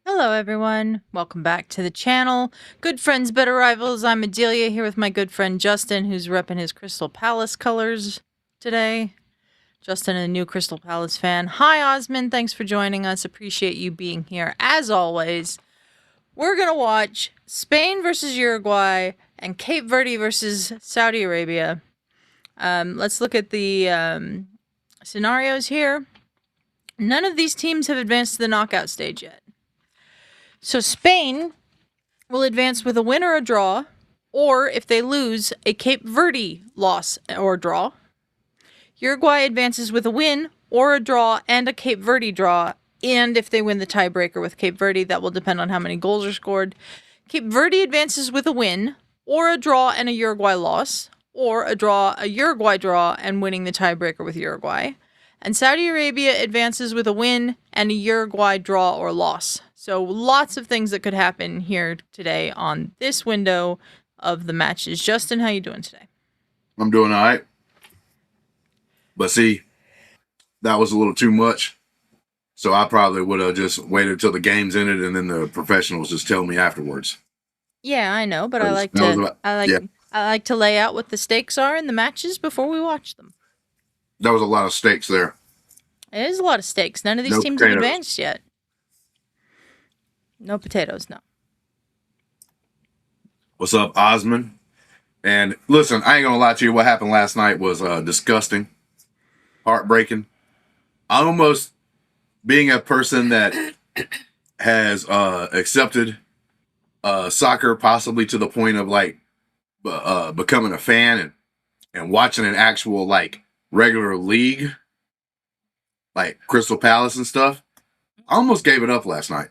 Hello everyone, welcome back to the channel. Good friends, better rivals. I'm Adelia here with my good friend Justin, who's repping his Crystal Palace colors today. Justin, a new Crystal Palace fan. Hi Osmond, thanks for joining us. Appreciate you being here. As always, we're gonna watch Spain versus Uruguay and Cape Verde versus Saudi Arabia. Let's look at the scenarios here. None of these teams have advanced to the knockout stage yet. So Spain will advance with a win or a draw, or if they lose, a Cape Verde loss or draw. Uruguay advances with a win or a draw and a Cape Verde draw, and if they win the tiebreaker with Cape Verde, that will depend on how many goals are scored. Cape Verde advances with a win or a draw and a Uruguay loss, or a draw, a Uruguay draw, and winning the tiebreaker with Uruguay. And Saudi Arabia advances with a win and a Uruguay draw or loss. So lots of things that could happen here today on this window of the matches. Justin, how you doing today? I'm doing all right. But see, that was a little too much. So I probably would have just waited until the game's ended and then the professionals just tell me afterwards. Yeah, I know, but I like to lay out what the stakes are in the matches before we watch them. There was a lot of stakes there. It is a lot of stakes. None of these teams have advanced yet. No potatoes, no. What's up, Osmond? And listen, I ain't gonna lie to you. What happened last night was disgusting, heartbreaking. I almost, being a person that has accepted soccer possibly to the point of like becoming a fan and watching an actual like regular league, like Crystal Palace and stuff. I almost gave it up last night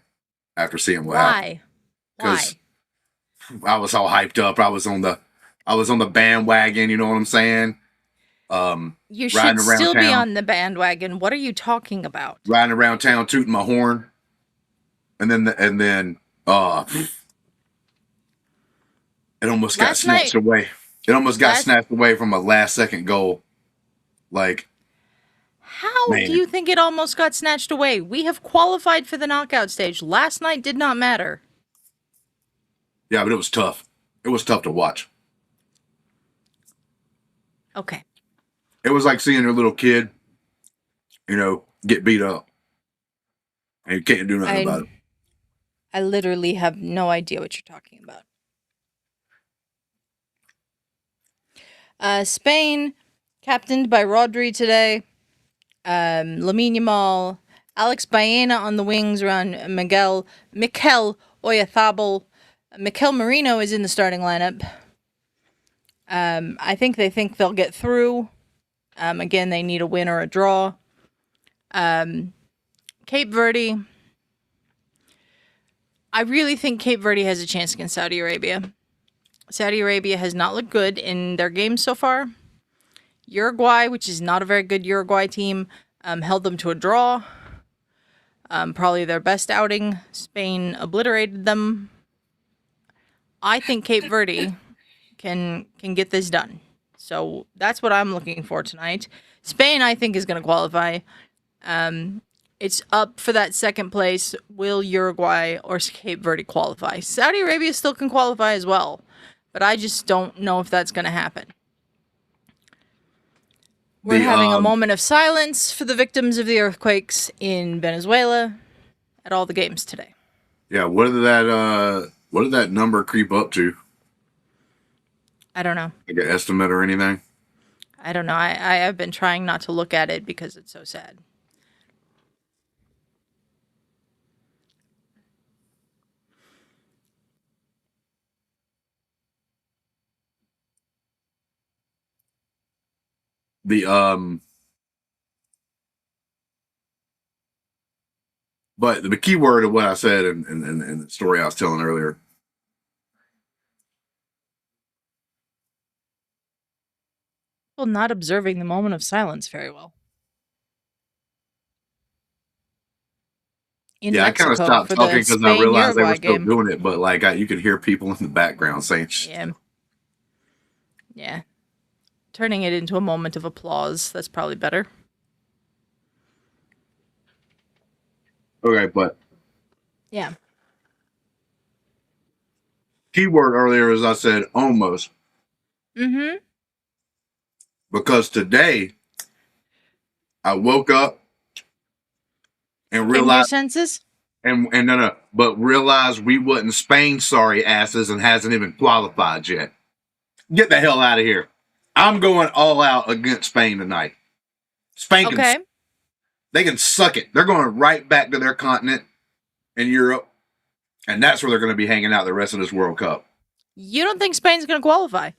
after seeing what happened. Why? I was all hyped up. I was on the bandwagon. You know what I'm saying? You should still be on the bandwagon. What are you talking about? Riding around town, tooting my horn, and then it almost got snatched away. It almost got snatched away from a last-second goal. Like, how do you think it almost got snatched away? We have qualified for the knockout stage. Last night did not matter. Yeah, but it was tough. It was tough to watch. Okay. It was like seeing your little kid, get beat up. And you can't do nothing about it. I literally have no idea what you're talking about. Spain, captained by Rodri today. Lamine Yamal, Alex Baena on the wings around Mikel Oyarzabal. Mikel Merino is in the starting lineup. I think they think they'll get through. Again, they need a win or a draw. Cape Verde. I really think Cape Verde has a chance against Saudi Arabia. Saudi Arabia has not looked good in their games so far. Uruguay, which is not a very good Uruguay team, held them to a draw. Probably their best outing. Spain obliterated them. I think Cape Verde can get this done. So that's what I'm looking for tonight. Spain, I think, is going to qualify. It's up for that second place. Will Uruguay or Cape Verde qualify? Saudi Arabia still can qualify as well, but I just don't know if that's going to happen. We're having a moment of silence for the victims of the earthquakes in Venezuela at all the games today. Yeah, what did that number creep up to? I don't know. Like an estimate or anything? I don't know. I have been trying not to look at it because it's so sad. But the key word of what I said in the story I was telling earlier. People not observing the moment of silence very well. Yeah, I kind of stopped talking because I realized they were still doing it, but like you could hear people in the background saying shit. Yeah. Turning it into a moment of applause. That's probably better. Okay, but Yeah. keyword earlier, as I said, almost. Mm-hmm. Because today I woke up and Came to your realized, senses? and no, but realized we wasn't Spain sorry asses and hasn't even qualified yet. Get the hell out of here. I'm going all out against Spain tonight. Spain can, Okay. they can suck it. They're going right back to their continent in Europe, and that's where they're going to be hanging out the rest of this World Cup. You don't think Spain's going to qualify?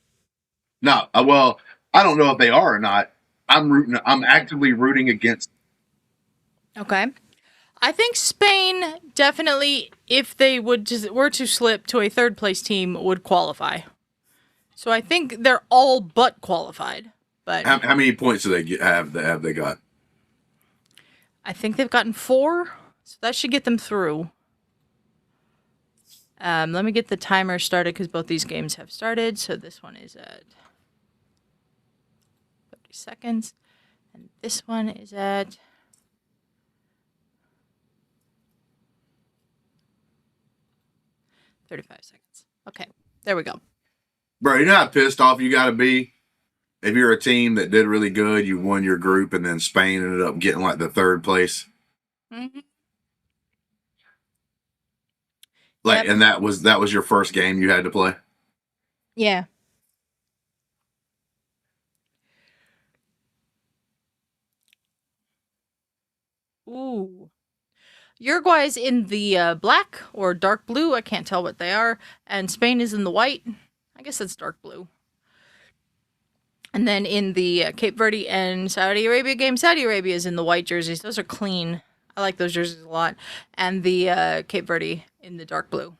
No, well, I don't know if they are or not. I'm actively rooting against. Okay. I think Spain definitely, if they were to slip to a third place team, would qualify. So I think they're all but qualified. But How many points do they have they got? I think they've gotten 4, so that should get them through. Let me get the timer started because both these games have started. So this one is at 30 seconds, and this one is at 35 seconds. Okay, there we go. Bro, you know how pissed off you got to be if you're a team that did really good, you won your group, and then Spain ended up getting like the third place. Mm-hmm. Like, Yep. and that was your first game you had to play. Yeah. Ooh. Uruguay is in the black or dark blue. I can't tell what they are. And Spain is in the white. I guess that's dark blue. And then in the Cape Verde and Saudi Arabia game, Saudi Arabia is in the white jerseys. Those are clean. I like those jerseys a lot. And the Cape Verde in the dark blue.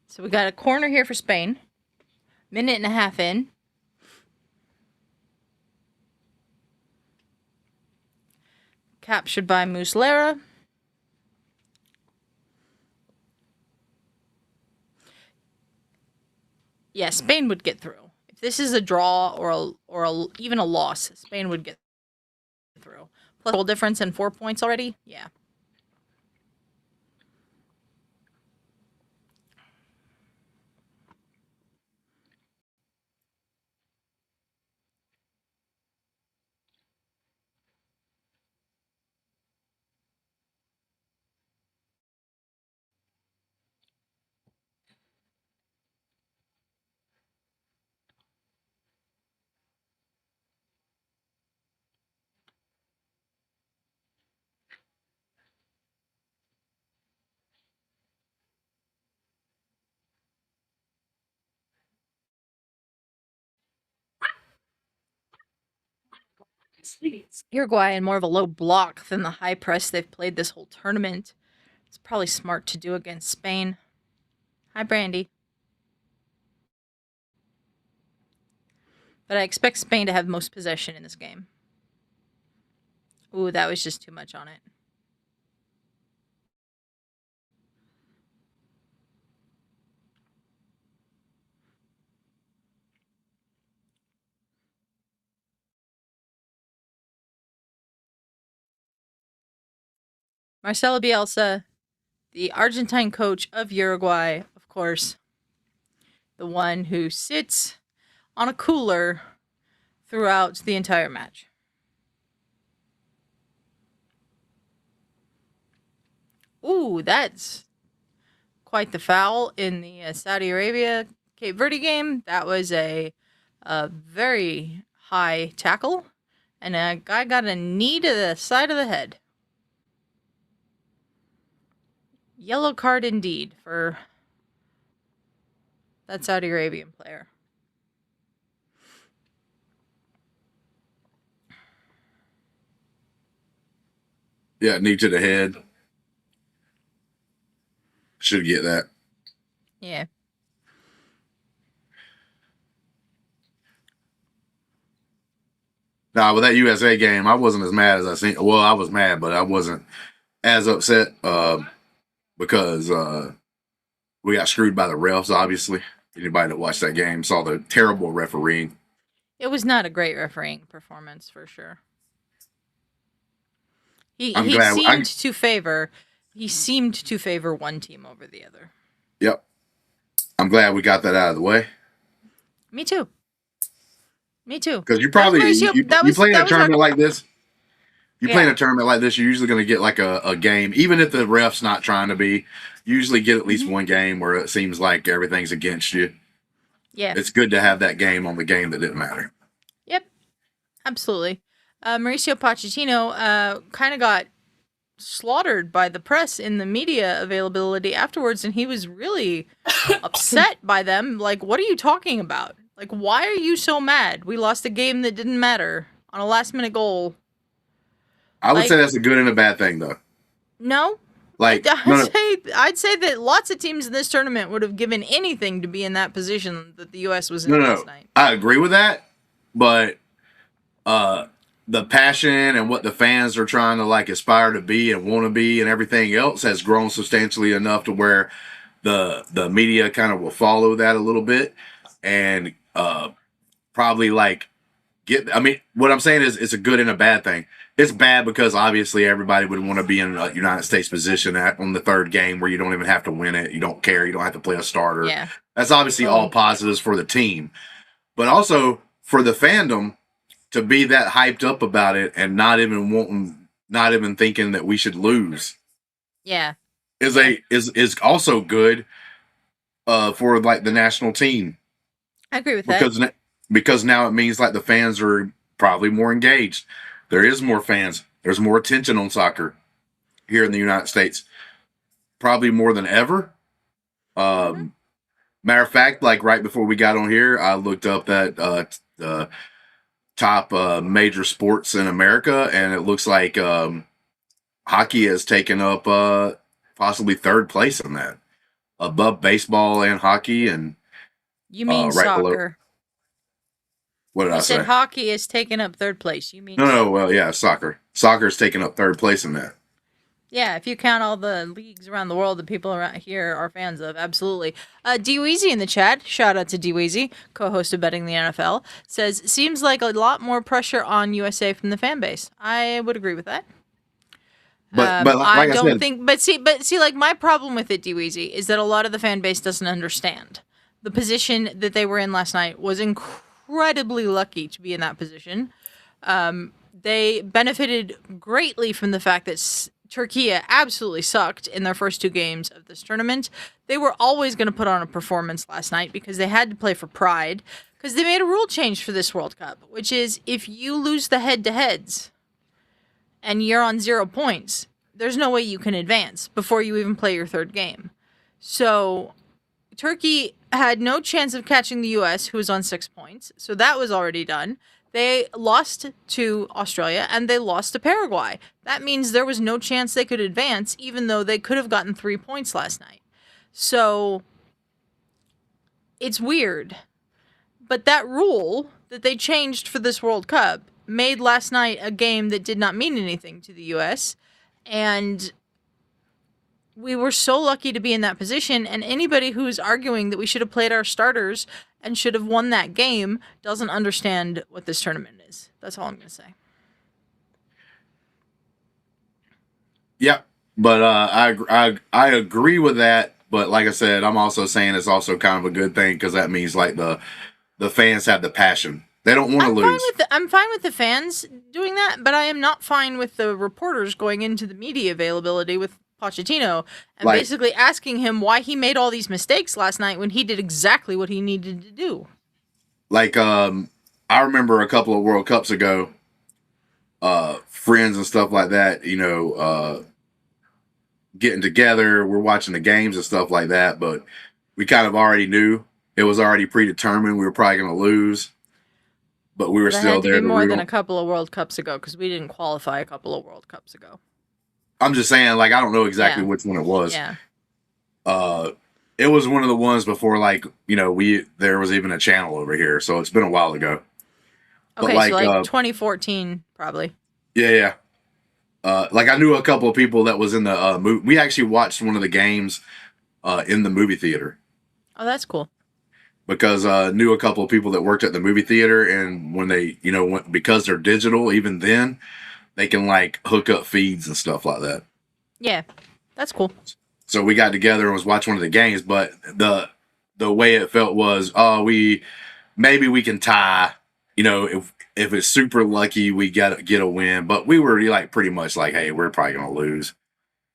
So we got a corner here for Spain. Minute and a half in. Captured by Muslera. Yeah, Spain would get through. If this is a draw or even a loss, Spain would get through. Plus goal difference and 4 points already. Yeah. Uruguay in more of a low block than the high press they've played this whole tournament. It's probably smart to do against Spain. Hi, Brandy. But I expect Spain to have most possession in this game. Ooh, that was just too much on it. Marcelo Bielsa, the Argentine coach of Uruguay, of course, the one who sits on a cooler throughout the entire match. Ooh, that's quite the foul in the Saudi Arabia Cape Verde game. That was a very high tackle, and a guy got a knee to the side of the head. Yellow card indeed for that Saudi Arabian player. Yeah, knee to the head. Should get that. Yeah. Nah, with that USA game, I wasn't as mad as I seen. Well, I was mad, but I wasn't as upset because we got screwed by the refs. Obviously, anybody that watched that game saw the terrible refereeing. It was not a great refereeing performance for sure. He I'm he glad. seemed to favor he seemed to favor one team over the other. Yep. I'm glad we got that out of the way. Me too. Me too. Because you That was probably Mauricio. you play in a That was our tournament like this. You play in yeah. a tournament like this, you're usually going to get like a game, even if the ref's not trying to be. You usually get at least one game where it seems like everything's against you. Yeah. It's good to have that game on the game that didn't matter. Yep. Absolutely. Mauricio Pochettino kind of got slaughtered by the press in the media availability afterwards, and he was really upset by them. Like, what are you talking about? Like, why are you so mad? We lost a game that didn't matter on a last-minute goal. I would Like- say that's a good and a bad thing, though. No, Like, I'd say that lots of teams in this tournament would have given anything to be in that position that the U.S. was in last night. I agree with that, but the passion and what the fans are trying to like aspire to be and want to be and everything else has grown substantially enough to where the media kind of will follow that a little bit and probably like I mean, what I'm saying is it's a good and a bad thing. It's bad because obviously everybody would want to be in a United States position on the third game where you don't even have to win it. You don't care. You don't have to play a starter. Yeah. That's obviously all positives for the team. But also for the fandom to be that hyped up about it and not even thinking that we should lose. Yeah. Is also good for like the national team. I agree with that. Because now it means like the fans are probably more engaged. There is more fans. There's more attention on soccer here in the United States, probably more than ever. Matter of fact, like right before we got on here, I looked up that top major sports in America, and it looks like hockey has taken up possibly third place in that, above baseball and hockey. And you mean right soccer? below. What did I say? You said hockey is taking up third place. You mean no? Well, yeah, soccer. Soccer's taking up third place in that. Yeah, if you count all the leagues around the world that people around here are fans of, absolutely. D-Weezy in the chat, shout out to D-Weezy, co-host of Betting the NFL, says, seems like a lot more pressure on USA from the fan base. I would agree with that. But like I don't said, think, but see, like my problem with it, D-Weezy, is that a lot of the fan base doesn't understand. The position that they were in last night was incredibly lucky to be in that position. They benefited greatly from the fact that Turkey absolutely sucked in their first two games of this tournament. They were always going to put on a performance last night because they had to play for pride, because they made a rule change for this World Cup, which is if you lose the head-to-heads and you're on 0 points, there's no way you can advance before you even play your third game. So Turkey had no chance of catching the U.S., who was on 6 points, so that was already done. They lost to Australia, and they lost to Paraguay. That means there was no chance they could advance, even though they could have gotten 3 points last night. So it's weird. But that rule that they changed for this World Cup made last night a game that did not mean anything to the U.S., and we were so lucky to be in that position, and anybody who's arguing that we should have played our starters and should have won that game doesn't understand what this tournament is. That's all I'm going to say. Yeah, but I agree with that. But like I said, I'm also saying it's also kind of a good thing because that means like the fans have the passion. They don't want to lose. I'm fine with the fans doing that, but I am not fine with the reporters going into the media availability with Pochettino and basically asking him why he made all these mistakes last night when he did exactly what he needed to do. Like, I remember a couple of World Cups ago, friends and stuff like that, getting together, we're watching the games and stuff like that, but we kind of already knew it was already predetermined we were probably going to lose, but we were still there. More than a couple of World Cups ago because we didn't qualify a couple of World Cups ago. I'm just saying, like, I don't know exactly which one it was. Yeah. It was one of the ones before, like, there was even a channel over here, so it's been a while ago. Okay, but so like 2014, probably. Yeah. Like, I knew a couple of people that was in the movie. We actually watched one of the games in the movie theater. Oh, that's cool. because knew a couple of people that worked at the movie theater, and when they, because they're digital, even then they can like hook up feeds and stuff like that. Yeah, that's cool. So we got together and was watching one of the games, but the way it felt was, maybe we can tie. If it's super lucky, we get a win. But we were like pretty much like, hey, we're probably gonna lose,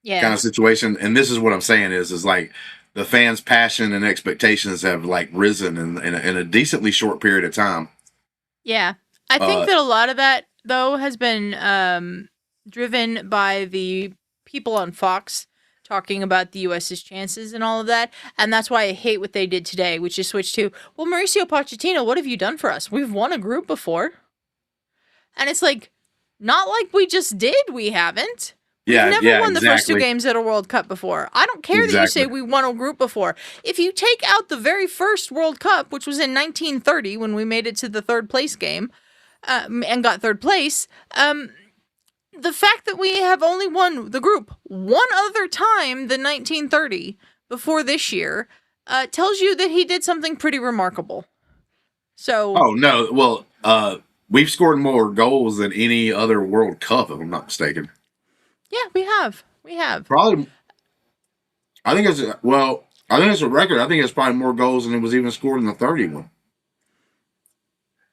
Yeah. kind of situation. And this is what I'm saying is like the fans' passion and expectations have like risen in a decently short period of time. Yeah. I think that a lot of that though has been driven by the people on Fox talking about the US's chances and all of that. And that's why I hate what they did today, which is switch to, well, Mauricio Pochettino, what have you done for us? We've won a group before. And it's like, not like we just did. We haven't. We've never won the first two games at a World Cup before. I don't care that you say we won a group before. If you take out the very first World Cup, which was in 1930 when we made it to the third place game and got third place, the fact that we have only won the group one other time than 1930 before this year tells you that he did something pretty remarkable. So. Oh, no. Well, we've scored more goals than any other World Cup, if I'm not mistaken. Yeah, we have. We have. Probably. I think it's a record. I think it's probably more goals than it was even scored in the 31.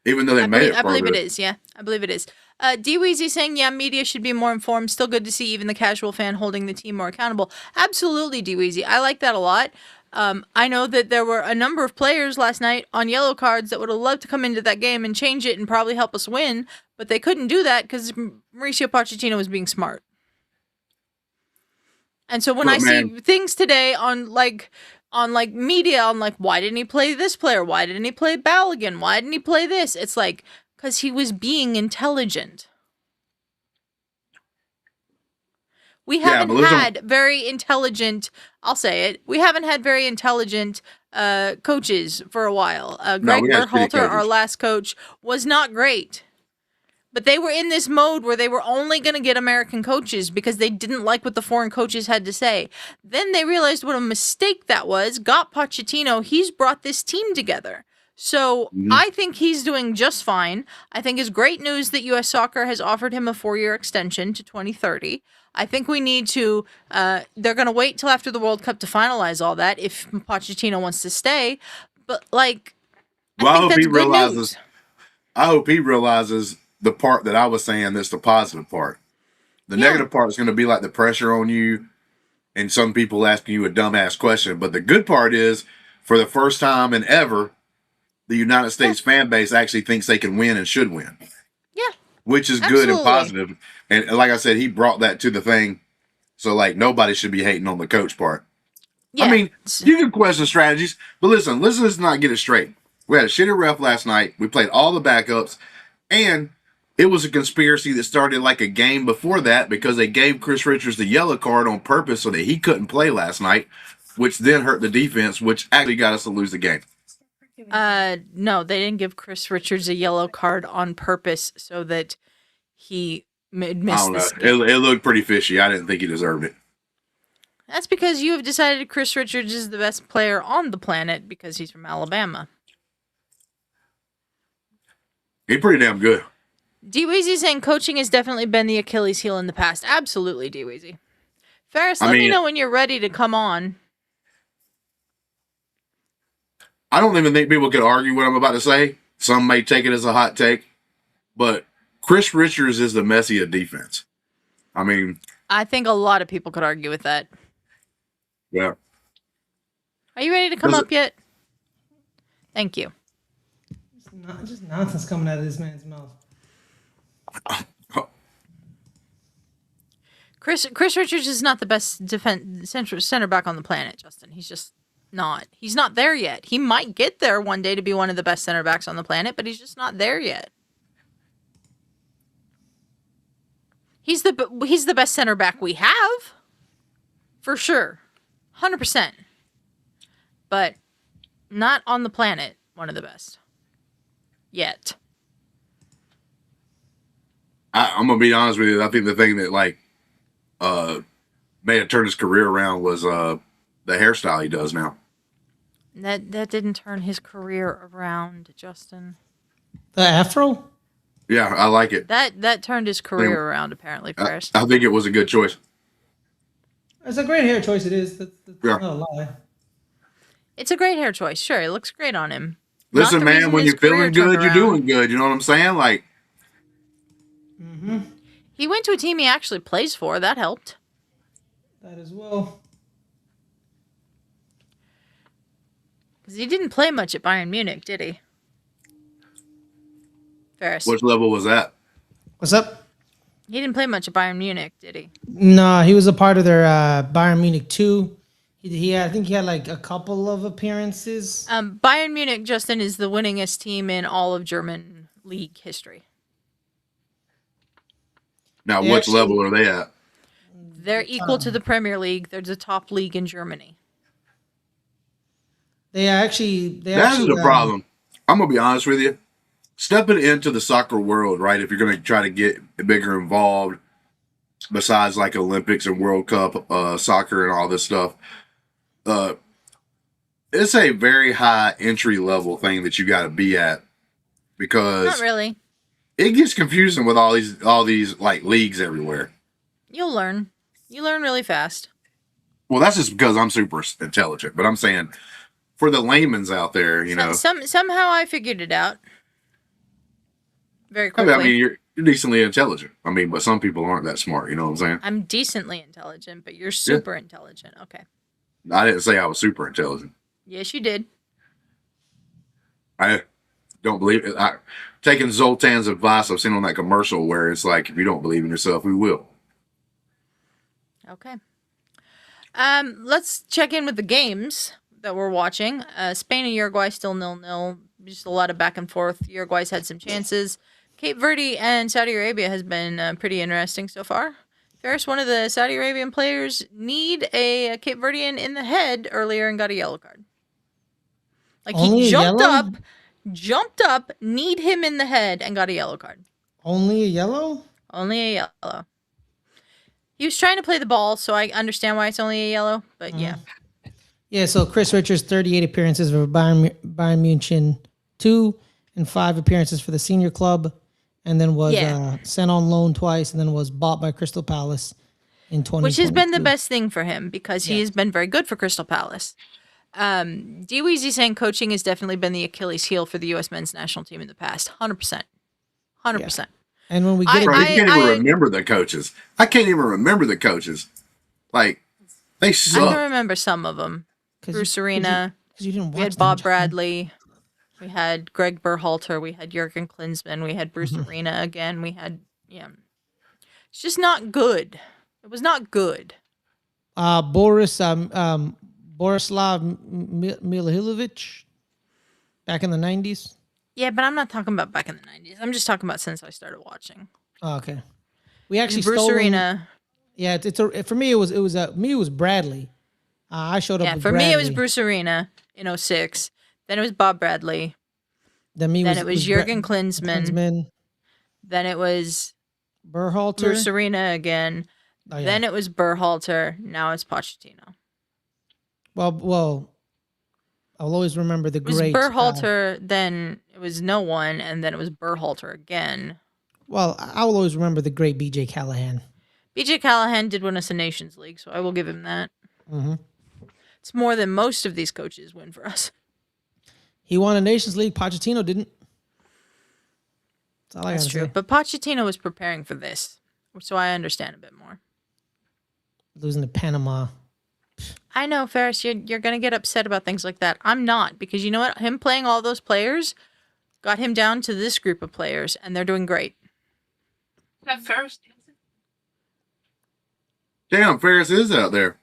Even though they made it. I believe it is. Yeah, I believe it is. D-Weezy saying, yeah, media should be more informed. Still good to see even the casual fan holding the team more accountable. Absolutely, D-Weezy. I like that a lot. I know that there were a number of players last night on yellow cards that would have loved to come into that game and change it and probably help us win, but they couldn't do that because Mauricio Pochettino was being smart. And so when I see things today on media, on like, why didn't he play this player? Why didn't he play Balogun? Why didn't he play this? It's like, because he was being intelligent. We haven't had very intelligent, I'll say it, we haven't had very intelligent coaches for a while. Greg Berhalter, our last coach, was not great. But they were in this mode where they were only going to get American coaches because they didn't like what the foreign coaches had to say. Then they realized what a mistake that was, got Pochettino, he's brought this team together. So I think he's doing just fine. I think it's great news that U.S. Soccer has offered him a 4-year extension to 2030. I think we need to, they're going to wait till after the World Cup to finalize all that if Pochettino wants to stay. But like, I think that's good news. I hope he realizes the part that I was saying that's the positive part. The negative part is going to be like the pressure on you and some people asking you a dumbass question. But the good part is, for the first time in ever, the United States fan base actually thinks they can win and should win. Yeah. Which is good and positive. And like I said, he brought that to the thing. So like nobody should be hating on the coach part. Yeah. I mean, you can question strategies, but listen, let's not get it straight. We had a shitty ref last night. We played all the backups, and it was a conspiracy that started like a game before that because they gave Chris Richards the yellow card on purpose so that he couldn't play last night, which then hurt the defense, which actually got us to lose the game. No, they didn't give Chris Richards a yellow card on purpose so that he missed this game. It looked pretty fishy. I didn't think he deserved it. That's because you have decided Chris Richards is the best player on the planet because he's from Alabama. He's pretty damn good. D-Weezy saying coaching has definitely been the Achilles heel in the past. Absolutely, D-Weezy. Ferris, let me know when you're ready to come on. I don't even think people could argue what I'm about to say. Some may take it as a hot take. But Chris Richards is the Messi of defense. I mean, I think a lot of people could argue with that. Yeah. Are you ready to come up yet? Thank you. Just nonsense coming out of this man's mouth. Chris Richards is not the best center back on the planet, Justin. He's just not. He's not there yet. He might get there one day to be one of the best center backs on the planet, but he's just not there yet. He's the best center back we have, for sure, 100%. But not on the planet. One of the best yet. I'm gonna be honest with you. I think the thing that made it turn his career around was the hairstyle he does now. That didn't turn his career around, Justin. The afro? Yeah, I like it. That turned his career around, apparently, Ferris. I think it was a good choice. It's a great hair choice. It is. That's Yeah. not a lie. It's a great hair choice. Sure, it looks great on him. Listen, Not the man, reason when his you're feeling career turned good, you're around. doing good. You know what I'm saying? Like, He went to a team he actually plays for. That helped. That as well. Because he didn't play much at Bayern Munich, did he? Ferris. which level was that? What's up? He didn't play much at Bayern Munich, did he? No, he was a part of their Bayern Munich 2. I think he had like a couple of appearances. Bayern Munich, Justin, is the winningest team in all of German league history. Now, They which actually- level are they at? They're equal to the Premier League. They're the top league in Germany. That is the problem. I'm gonna be honest with you. Stepping into the soccer world, right? If you're gonna try to get bigger involved, besides like Olympics and World Cup, soccer and all this stuff, it's a very high entry level thing that you got to be at because Not really. it gets confusing with all these like leagues everywhere. You'll learn. You learn really fast. Well, that's just because I'm super intelligent, but I'm saying for the layman's out there, you know, Somehow I figured it out. Very I quickly. mean, you're decently intelligent. I mean, but some people aren't that smart. You know what I'm saying? I'm decently intelligent, but you're super intelligent. Okay. I didn't say I was super intelligent. Yes, you did. I don't believe it. Taking Zoltan's advice I've seen on that commercial where it's like, if you don't believe in yourself, we will. Okay. Let's check in with the games that we're watching. Spain and Uruguay still 0-0. Just a lot of back and forth. Uruguay's had some chances. Cape Verde and Saudi Arabia has been pretty interesting so far. Ferris, one of the Saudi Arabian players, need a Cape Verdean in the head earlier and got a yellow card. Like Only he a yellow? jumped up, kneed him in the head, and got a yellow card. Only a yellow? Only a yellow. He was trying to play the ball, so I understand why it's only a yellow, but yeah. Yeah, so Chris Richards, 38 appearances for Bayern Munich 2 and 5 appearances for the senior club, and then was sent on loan twice and then was bought by Crystal Palace in 2020. Which has been the best thing for him because he has been very good for Crystal Palace. D-Weezy saying coaching has definitely been the Achilles heel for the U.S. men's national team in the past. 100%. 100%. And when we get Bro, it, you can't even remember the coaches. I can't even remember the coaches. Like, they I suck. can remember some of them. Bruce Arena. you didn't watch We had them, Bob Justin. Bradley. We had Greg Berhalter. We had Jurgen Klinsmann. We had Bruce Arena again. We had, It's just not good. It was not good. Borislav Milohilovic back in the 90s. Yeah, but I'm not talking about back in the 90s. I'm just talking about since I started watching. Oh, okay. We actually Bruce stole him. Arena. Yeah, for me it was Bradley. I showed up. Yeah, with for Bradley. me it was Bruce Arena in 06. Then it was Bob Bradley. Then it was Jurgen Klinsmann. Then it was Berhalter. Bruce Arena again. Oh, yeah. Then it was Berhalter. Now it's Pochettino. Well, I'll always remember the It was great Berhalter, then it was no one, and then it was Berhalter again. I will always remember the great B.J. Callahan. BJ Callahan did win us a Nations League, so I will give him that. Mm-hmm. It's more than most of these coaches win for us. He won a Nations League. Pochettino didn't. That's all I That's gotta true. say. But Pochettino was preparing for this, so I understand a bit more. Losing to Panama. I know, Ferris, you're going to get upset about things like that. I'm not, because you know what? Him playing all those players got him down to this group of players, and they're doing great. That Ferris dancing? Damn, Ferris is out there.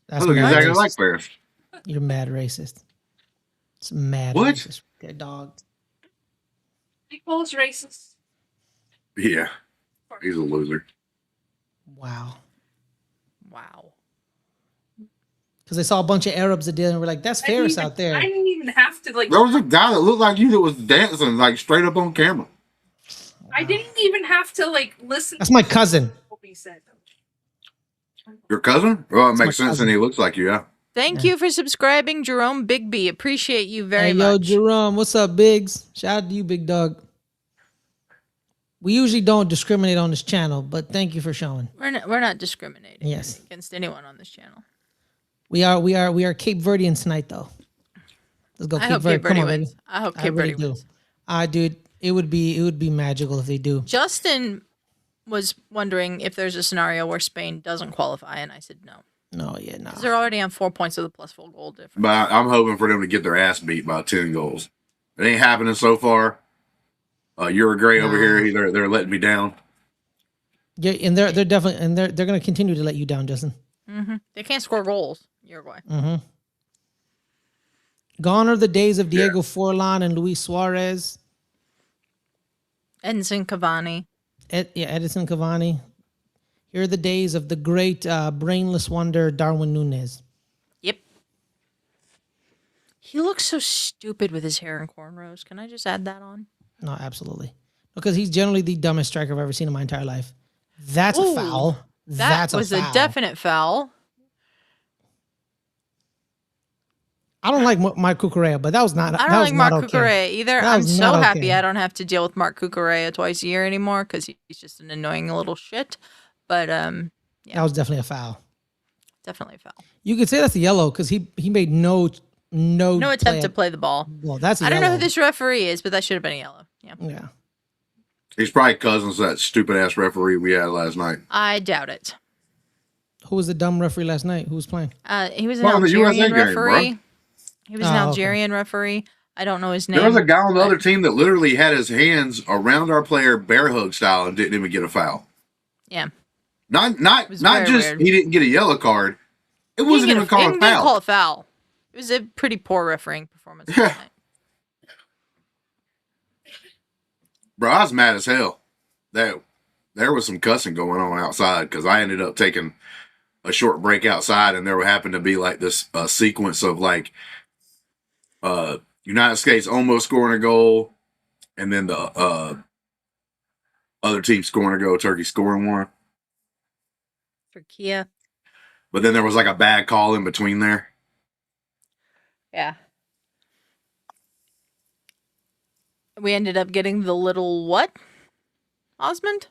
That's I look mad exactly racist. like Ferris. You're mad racist. It's mad What? racist. That dog. He calls racist. Yeah, he's a loser. Wow. Wow. Because they saw a bunch of Arabs that did and were like, that's Ferris out there. I didn't even have to There was a guy that looked like you that was dancing like straight up on camera. I didn't even have to listen. That's my cousin. What he said. Your cousin? Well, it my makes sense, cousin. and he looks like you. Yeah. Thank you for subscribing, Jerome Bigby. Appreciate you very Yo, much. Jerome, what's up, Biggs? Shout out to you, big dog. We usually don't discriminate on this channel, but thank you for showing. We're not discriminating Yes. against anyone on this channel. We are Cape Verdeans tonight, though. Let's go, I Cape hope Verde. Cape Verde Come on, wins. baby. I hope I Cape really Verde do. wins. Dude, it would be magical if they do. Justin was wondering if there's a scenario where Spain doesn't qualify, and I said no. No. Because they're already on 4 points of the plus 4 goal difference. But I'm hoping for them to get their ass beat by 10 goals. It ain't happening so far. Uruguay over here, they're letting me down. Yeah, and they're definitely they're going to continue to let you down, Justin. Mm-hmm. They can't score goals, Uruguay. Mm-hmm. Gone are the days of Diego Forlan and Luis Suarez. Edinson Cavani. Edison Cavani. Here are the days of the great brainless wonder Darwin Núñez. Yep. He looks so stupid with his hair and cornrows. Can I just add that on? No, absolutely. Because he's generally the dumbest striker I've ever seen in my entire life. That's Ooh, a foul. That That's was a foul. a definite foul. I don't like Mark Cucurella, but that was not. I that don't was like not Mark okay. Cucurella either. That I'm was so not happy okay. I don't have to deal with Mark Cucurella twice a year anymore because he's just an annoying little shit. But That was definitely a foul. definitely a foul. You could say that's a yellow because he made no attempt to play the ball. Well, that's a I don't know yellow. who this referee is, but that should have been a yellow. Yeah. Yeah. He's probably cousins to that stupid ass referee we had last night. I doubt it. Who was the dumb referee last night? Who was playing? He was an Well, the USA Algerian game, referee. bro. He was an Oh, okay. Algerian referee. I don't know his name. There was a guy on the but- other team that literally had his hands around our player bear hug style and didn't even get a foul. Yeah. Not was not very just weird. he didn't get a yellow card. It wasn't even He called a didn't foul. call a foul. It was a pretty poor refereeing performance last night. Bro, I was mad as hell. There was some cussing going on outside because I ended up taking a short break outside, and there happened to be like this sequence of like United States almost scoring a goal, and then the other team scoring a goal, Turkey scoring one. For Kia. But then there was like a bad call in between there. Yeah. We ended up getting the little what? Osmond?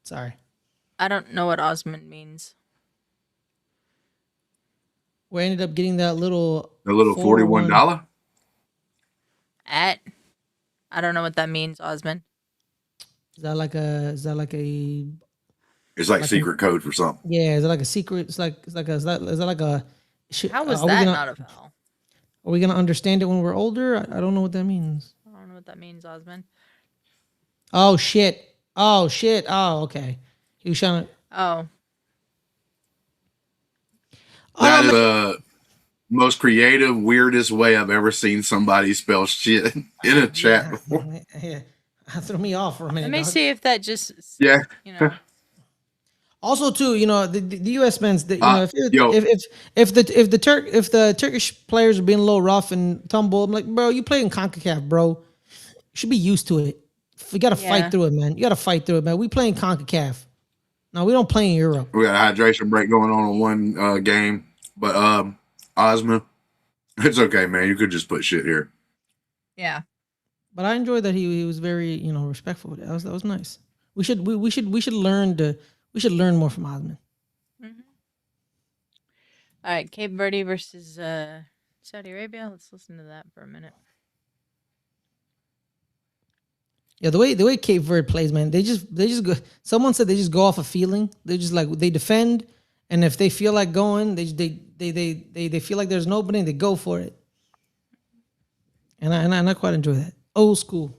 Sorry. I don't know what Osmond means. We ended up getting that little. The little $41. I don't know what that means, Osmond. Is that like a? It's like secret code for something. Yeah. Is it like a secret? Is that like a? How was are we that gonna, not a foul? Are we gonna understand it when we're older? I don't know what that means. I don't know what that means, Osmond. Oh shit! Oh shit! Oh okay. He was trying to. Oh. That is the most creative, weirdest way I've ever seen somebody spell shit in a chat before. Yeah. Threw me off for a minute. Let me dog. see if that just, Yeah. you know. Also, too, you know, the U.S. men's, if the Turkish players are being a little rough and tumble, I'm like, bro, you play in CONCACAF, bro. You should be used to it. You got to fight through it, man. You got to fight through it, man. We play in CONCACAF. No, we don't play in Europe. We got a hydration break going on in one game. But Ozma, it's okay, man. You could just put shit here. Yeah. But I enjoyed that he was very, you know, respectful. That was nice. We should learn more from Osman. Mm-hmm. All right, Cape Verde versus Saudi Arabia. Let's listen to that for a minute. Yeah, the way Cape Verde plays, man, they just go. Someone said they just go off a feeling. They just like they defend, and if they feel like going, they feel like there's an opening, they go for it. And I quite enjoy that. Old school.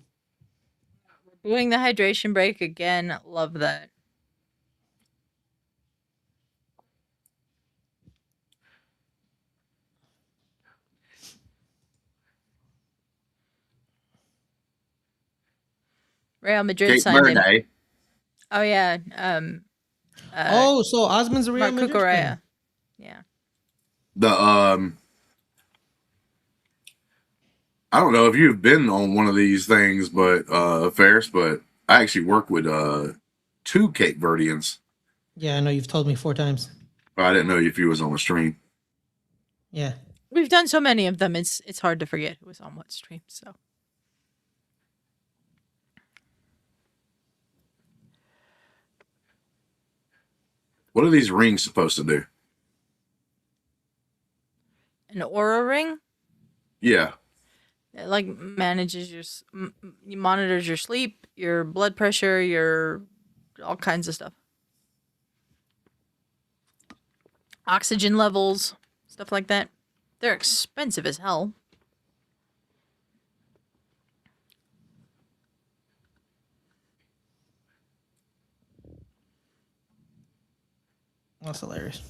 Doing the hydration break again. Love that. Real Madrid Cape signed him. Verde. Oh yeah. So Osman's a Real Mark Madrid Cucurella. fan. Yeah. I don't know if you've been on one of these things, but Ferris, but I actually work with 2 Cape Verdeans Yeah, I know you've told me 4 times. Oh, I didn't know if you was on the stream. Yeah. We've done so many of them. It's hard to forget who was on what stream. So What are these rings supposed to do? an aura ring, Yeah. it like manages your monitors your sleep, your blood pressure, your all kinds of stuff, oxygen levels, stuff like that. They're expensive as hell. That's hilarious.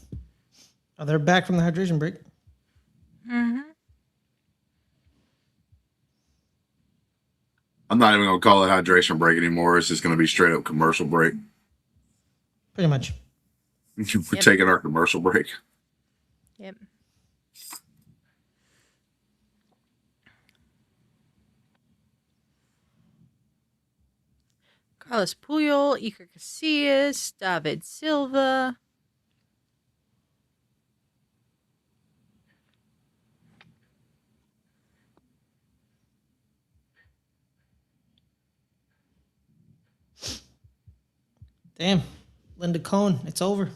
Oh, they're back from the hydration break. Mm-hmm. I'm not even gonna call it hydration break anymore. It's just gonna be straight up commercial break. Pretty much. We're Yep. taking our commercial break. Yep. Carlos Puyol, Iker Casillas, David Silva. Damn. Linda Cohn, it's over.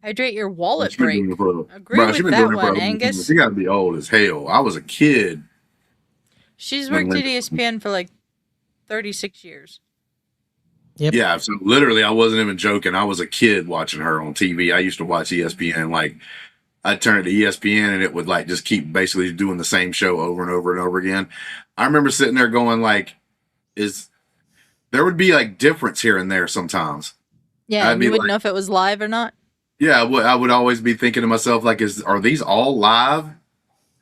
Hydrate your wallet She's been break. doing it for- Agree Bro, with she's been that doing it for one, a- Angus. She gotta be old as hell. I was a kid. She's When worked at Linda- ESPN for like 36 years. Yep. Yeah, so literally, I wasn't even joking. I was a kid watching her on TV. I used to watch ESPN. Like, I'd turn it to ESPN, and it would like just keep basically doing the same show over and over and over again. I remember sitting there going, like, there would be like difference here and there sometimes. Yeah, I'd and be you wouldn't like- know if it was live or not. Yeah, I would always be thinking to myself, like, are these all live?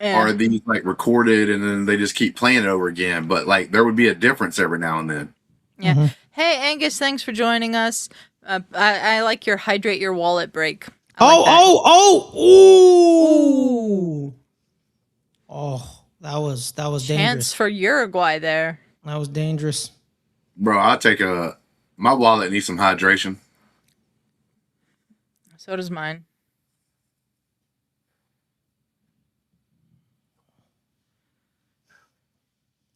Yeah. Or are these like recorded and then they just keep playing it over again? But like, there would be a difference every now and then. Yeah. Mhm. Hey, Angus, thanks for joining us. I like your hydrate your wallet break. I like that. Ooh. Oh, that was Chance dangerous. for Uruguay there. That was dangerous. Bro, I'll take my wallet needs some hydration. So does mine.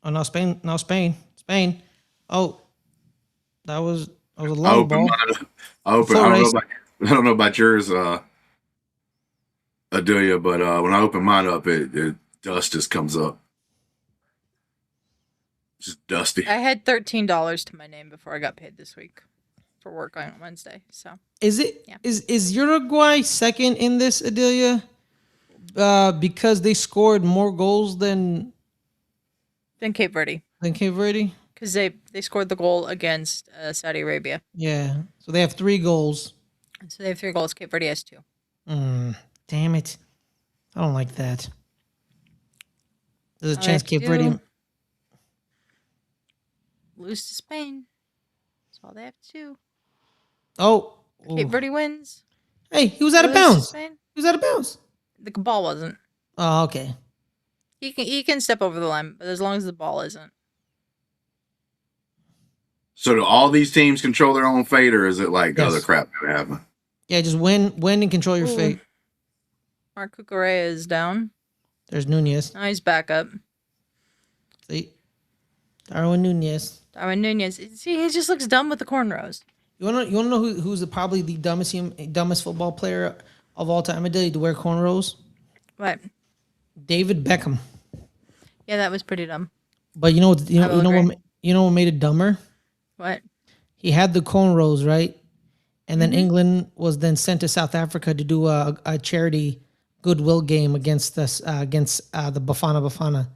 Oh no, Spain. No, Spain. Spain. Oh, that was a I low open ball. mine. I open. So I don't racist. know about, I don't know about yours, Adelia, but when I open mine up, it dust just comes up. Just dusty. I had $13 to my name before I got paid this week for work on Wednesday. So Is it Yeah. is Uruguay second in this, Adelia? Because they scored more goals than then Cape Verde, Cape Verde. because they scored the goal against Saudi Arabia, Yeah, so they have 3 goals. so they have 3 goals. Cape Verde has 2. Damn it, I don't like that. There's a All they chance have to Cape Verde. do- Lose to Spain. That's all they have to do. Oh, Cape ooh. Verde wins. Hey, he was out of Lose to bounds. Spain. He was out of bounds. The ball wasn't. Oh, okay. He can step over the line, but as long as the ball isn't. So do all these teams control their own fate, or is it like Yes. other crap gonna happen? Yeah, just win and control your Ooh. fate. Mark Cucurella is down. There's Nunez. Now he's back up. See, Darwin Nunez. Darwin Nunez. See, he just looks dumb with the cornrows. You wanna know who's probably the dumbest football player of all time? I did to wear cornrows. What? David Beckham. Yeah, that was pretty dumb. But you know what? I will agree. What made it dumber? What? He had the cornrows, right? And then Mhm. England was then sent to South Africa to do a charity goodwill game against the Bafana Bafana.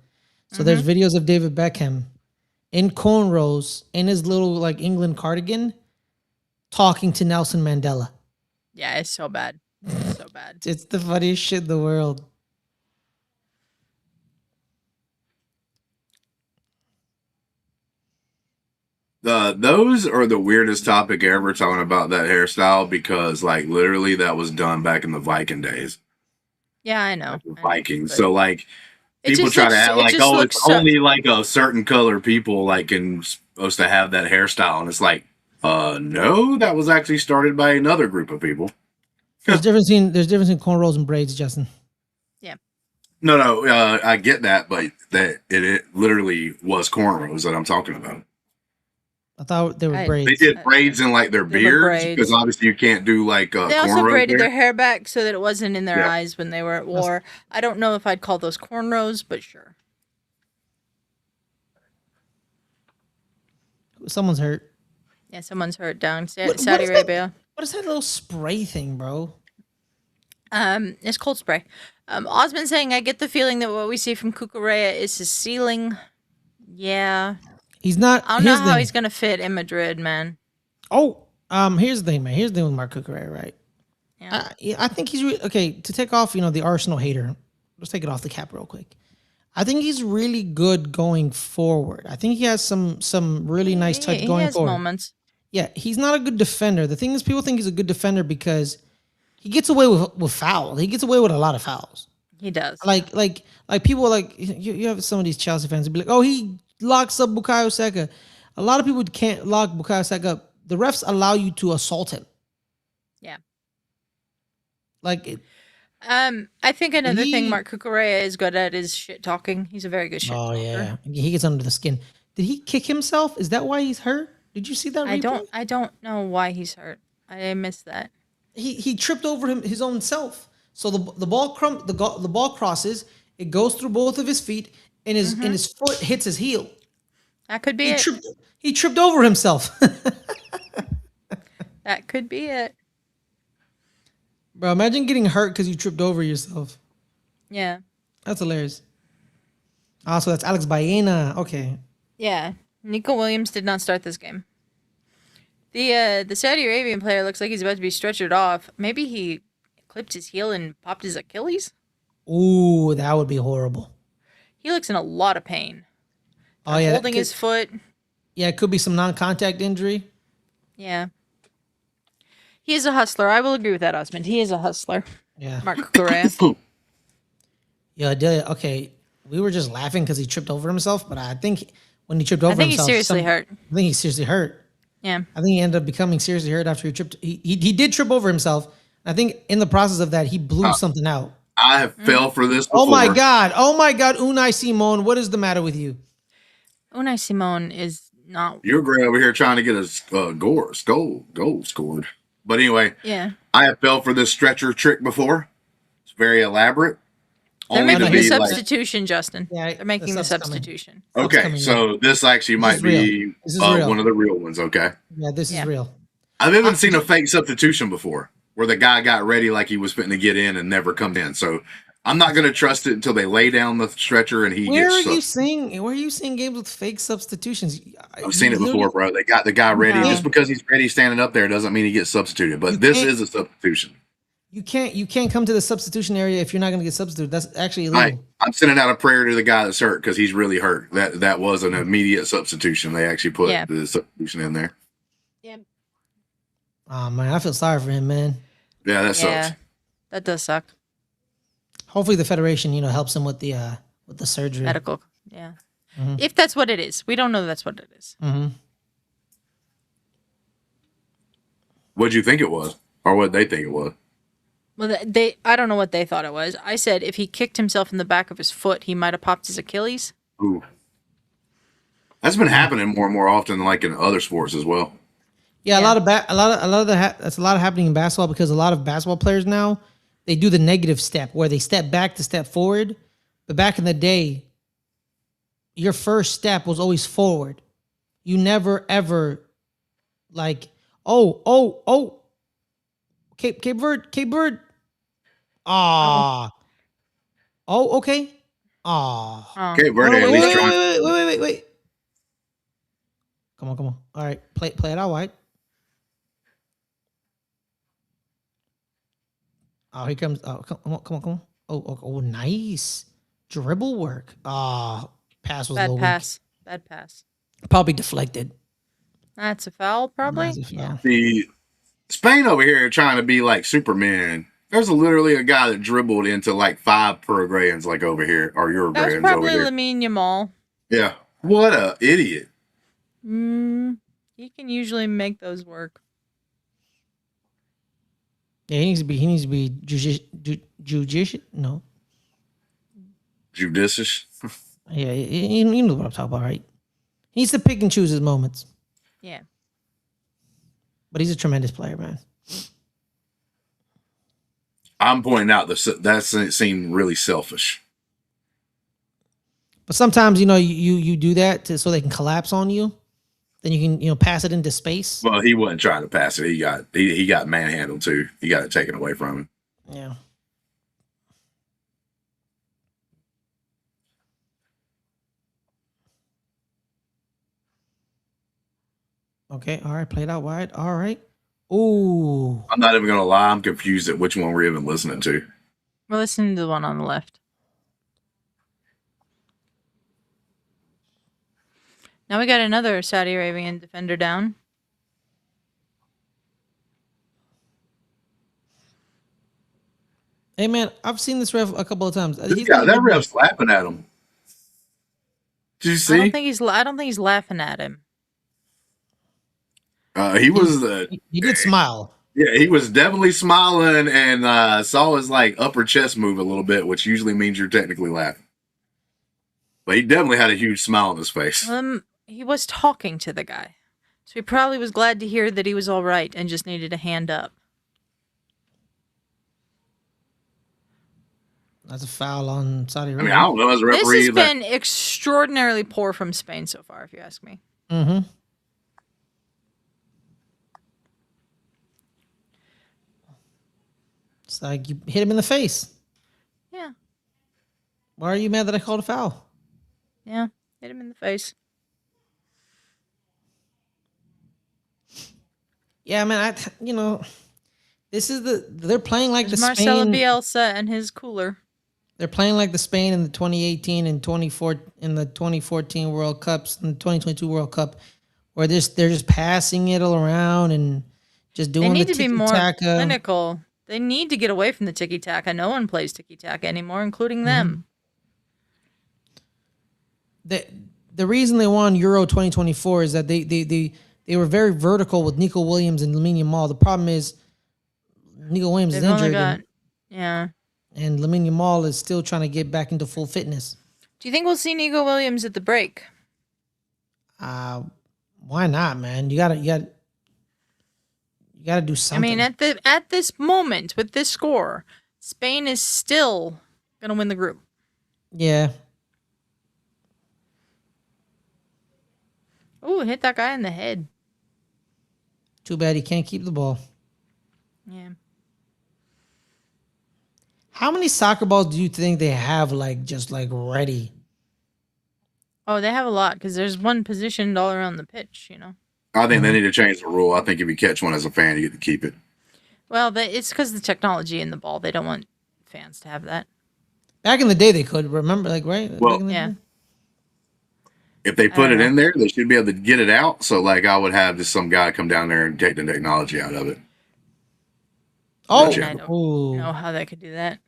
So there's videos of David Beckham in cornrows in his little like England cardigan talking to Nelson Mandela. Yeah, it's so bad. It's so bad. It's the funniest shit in the world. Those are the weirdest topic ever, talking about that hairstyle, because like literally that was done back in the Viking days. Yeah, I know. The I know, Vikings. but So like it people just try to looks- act it like, just oh, looks it's so- only like a certain color people like can supposed to have that hairstyle, and it's like, No, that was actually started by another group of people. There's difference in cornrows and braids, Justin. No, I get that, but that it literally was cornrows that I'm talking about. I thought they were braids. They did braids in like their They were beards because braids. obviously you can't do like They also cornrows braided there. their hair back so that it wasn't in their Yeah. eyes when they were at war. I don't know if I'd call those cornrows, but sure. Someone's hurt. Yeah, someone's hurt down What Saudi is that? Arabia. What is that little spray thing, bro? It's cold spray. Osmond saying, I get the feeling that what we see from Cucurella is his ceiling. Yeah. He's not. I don't know here's the how thing. he's going to fit in Madrid, man. Oh, here's the thing, man. Here's the thing with Mark Cucurella, right? Yeah. I think he's okay to take off. The Arsenal hater. Let's take it off the cap real quick. I think he's really good going forward. I think he has some really nice touch He going has forward. moments. Yeah, he's not a good defender. The thing is, people think he's a good defender because he gets away with fouls. He gets away with a lot of fouls. He does. Like people are like you have some of these Chelsea fans be like, oh, he locks up Bukayo Saka. A lot of people can't lock Bukayo Saka up. The refs allow you to assault him. Yeah. Like, I think another thing Mark Cucurella is good at is shit talking. He's a very good shit talker. yeah, he gets under the skin. Did he kick himself? Is that why he's hurt? Did you see that? Replay? I don't know why he's hurt. I missed that. He tripped over his own self. So the ball the ball crosses. It goes through both of his feet, and his foot hits his heel. That could be it. He tripped over himself. That could be it. Bro, imagine getting hurt because you tripped over yourself. Yeah. That's hilarious. Also, that's Alex Baena. Okay. Yeah. Nico Williams did not start this game. The Saudi Arabian player looks like he's about to be stretchered off. Maybe he clipped his heel and popped his Achilles. Ooh, that would be horrible. He looks in a lot of pain. Oh yeah, Holding his foot. Yeah, it could be some non-contact injury. Yeah. He is a hustler. I will agree with that, Osmond. He is a hustler. Yeah. Mark Cucurella. Yeah, okay. We were just laughing because he tripped over himself, but I think when he tripped over I think himself, he's seriously hurt. I think he's seriously hurt. Yeah. I think he ended up becoming seriously hurt after he tripped. He did trip over himself. I think in the process of that, he blew something out. I have fell for this before. Oh my god, Unai Simon, what is the matter with you? Unai Simon is not. You're great over here trying to get a goal scored. But anyway, Yeah. I have fell for this stretcher trick before. It's very elaborate. They're Only making to the be like, substitution, Justin. Yeah, They're making the the sub's coming. substitution. okay, coming so this actually might is real. be This is real. one of the real ones. Okay, Yeah, this is real. I've even seen a fake substitution before where the guy got ready like he was fitting to get in and never come in. So I'm not going to trust it until they lay down the stretcher and he Where gets. are you seeing games with fake substitutions? I've seen it before, bro. They got the guy ready. No. Just because he's ready standing up there doesn't mean he gets substituted. But this is a substitution. You can't come to the substitution area if you're not going to get substituted. That's actually illegal. I'm sending out a prayer to the guy that's hurt because he's really hurt. That was an immediate substitution. They actually put the substitution in there. Yeah. Oh man, I feel sorry for him, man. Yeah, that sucks. That does suck. Hopefully the federation, helps him with the surgery. Medical. Yeah. Mhm. If that's what it is. We don't know that's what it is. Mm-hmm. What'd you think it was, or what they think it was? Well, I don't know what they thought it was. I said if he kicked himself in the back of his foot, he might have popped his Achilles. Ooh, that's been happening more and more often, like in other sports as well. Yeah, a lot of that's a lot of happening in basketball because a lot of basketball players now they do the negative step where they step back to step forward. But back in the day, your first step was always forward. You never ever like Cape Verde. Ah. Oh, okay. Ah. Okay, Verde at least trying. Wait. Come on. All right, play it out wide. Oh, here comes. Oh, come on. Oh, nice dribble work. Pass was Bad low. pass. Bad pass. Probably deflected. That's a foul, probably. Massive foul. Yeah. The Spain over here trying to be like Superman. There's literally a guy that dribbled into like 5 Paraguayans like over here, or That was Uruguayans over probably here. Lamine Yamal. Yeah, what a idiot. He can usually make those work. Yeah, he needs to be judicious. No. Judicious. Yeah, you know what I'm talking about, right? He needs to pick and choose his moments. Yeah. But he's a tremendous player, man. I'm pointing out that seemed really selfish. But sometimes, you do that so they can collapse on you. Then you can, pass it into space. Well, he wasn't trying to pass it. He got manhandled too. He got it taken away from him. Yeah. Okay. All right. Played out wide. All right. Ooh. I'm not even gonna lie. I'm confused at which one we're even listening to. We're listening to the one on the left. Now we got another Saudi Arabian defender down. Hey, man, I've seen this ref a couple of times. That ref's laughing at him. Did you see? I don't think he's laughing at him. He was. He did smile. Yeah, he was definitely smiling and saw his upper chest move a little bit, which usually means you're technically laughing. But he definitely had a huge smile on his face. He was talking to the guy, so he probably was glad to hear that he was all right and just needed a hand up. That's a foul on Saudi Arabia. I don't know as a referee. This has been extraordinarily poor from Spain so far, if you ask me. Mm-hmm. It's like you hit him in the face. Yeah. Why are you mad that I called a foul? Yeah, hit him in the face. Yeah, man, this is they're playing like There's the Marcelo Spain. Bielsa and his cooler. They're playing like the Spain in the 2018 and 2014 World Cups and the 2022 World Cup, where they're just passing it all around and just doing They the need to be more tiki-taka. clinical. They need to get away from the tiki-taka. No one plays tiki-taka anymore, including them. The reason they won Euro 2024 is that they were very vertical with Nico Williams and Lamine Yamal. The problem is Nico Williams They've is only injured. yeah. And Lamine Yamal is still trying to get back into full fitness. Do you think we'll see Nico Williams at the break? Why not, man? You gotta do something. I mean, at this moment with this score, Spain is still gonna win the group. Yeah. Ooh, hit that guy in the head. Too bad he can't keep the ball. Yeah. How many soccer balls do you think they have just ready? Oh, they have a lot because there's one positioned all around the pitch, I think they need to change the rule. I think if you catch one as a fan, you get to keep it. Well, it's because of the technology in the ball. They don't want fans to have that. Back in the day, they could. Remember, right? Well, Back in the Yeah. day? If they put it in there, they should be able to get it out. So, I would have just some guy come down there and take the technology out of it. Oh, I don't know how they could do that.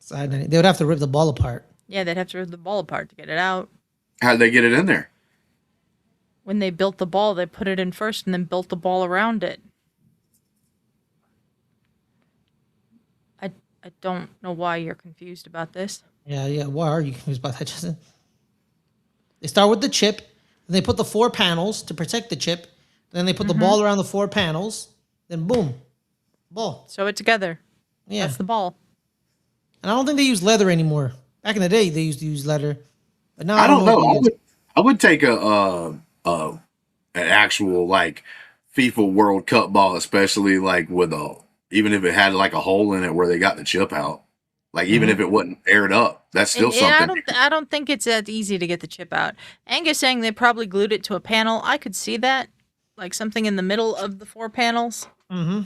They would have to rip the ball apart. Yeah, they'd have to rip the ball apart to get it out. How'd they get it in there? When they built the ball, they put it in first and then built the ball around it. I don't know why you're confused about this. Yeah. Why are you confused about that, Justin? They start with the chip, and they put the 4 panels to protect the chip. Then they put the ball around the 4 panels. Then boom, ball. Sew it together. Yeah. That's the ball. And I don't think they use leather anymore. Back in the day, they used to use leather, but now I don't know. if they use- I would take an actual FIFA World Cup ball, especially with even if it had a hole in it where they got the chip out. Even if it wasn't aired up, that's still something. I don't think it's that easy to get the chip out. Angus saying they probably glued it to a panel. I could see that, something in the middle of the 4 panels. Mm-hmm.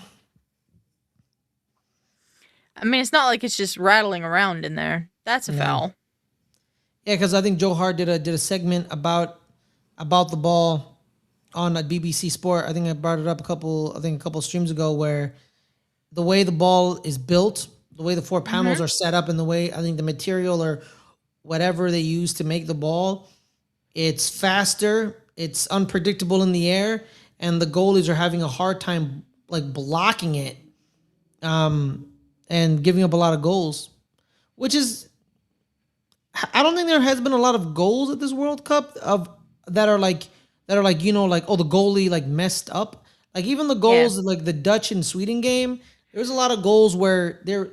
I mean, it's not like it's just rattling around in there. That's a foul. Yeah, because I think Joe Hart did a segment about the ball on a BBC Sport. I think I brought it up a couple streams ago, where the way the ball is built, the way the 4 panels are set up, and the way I think the material or whatever they use to make the ball, it's faster, it's unpredictable in the air, and the goalies are having a hard time like blocking it, and giving up a lot of goals, which is I don't think there has been a lot of goals at this World Cup of that are like like oh the goalie like messed up. Like even the goals like the Dutch and Sweden game, there's a lot of goals where they're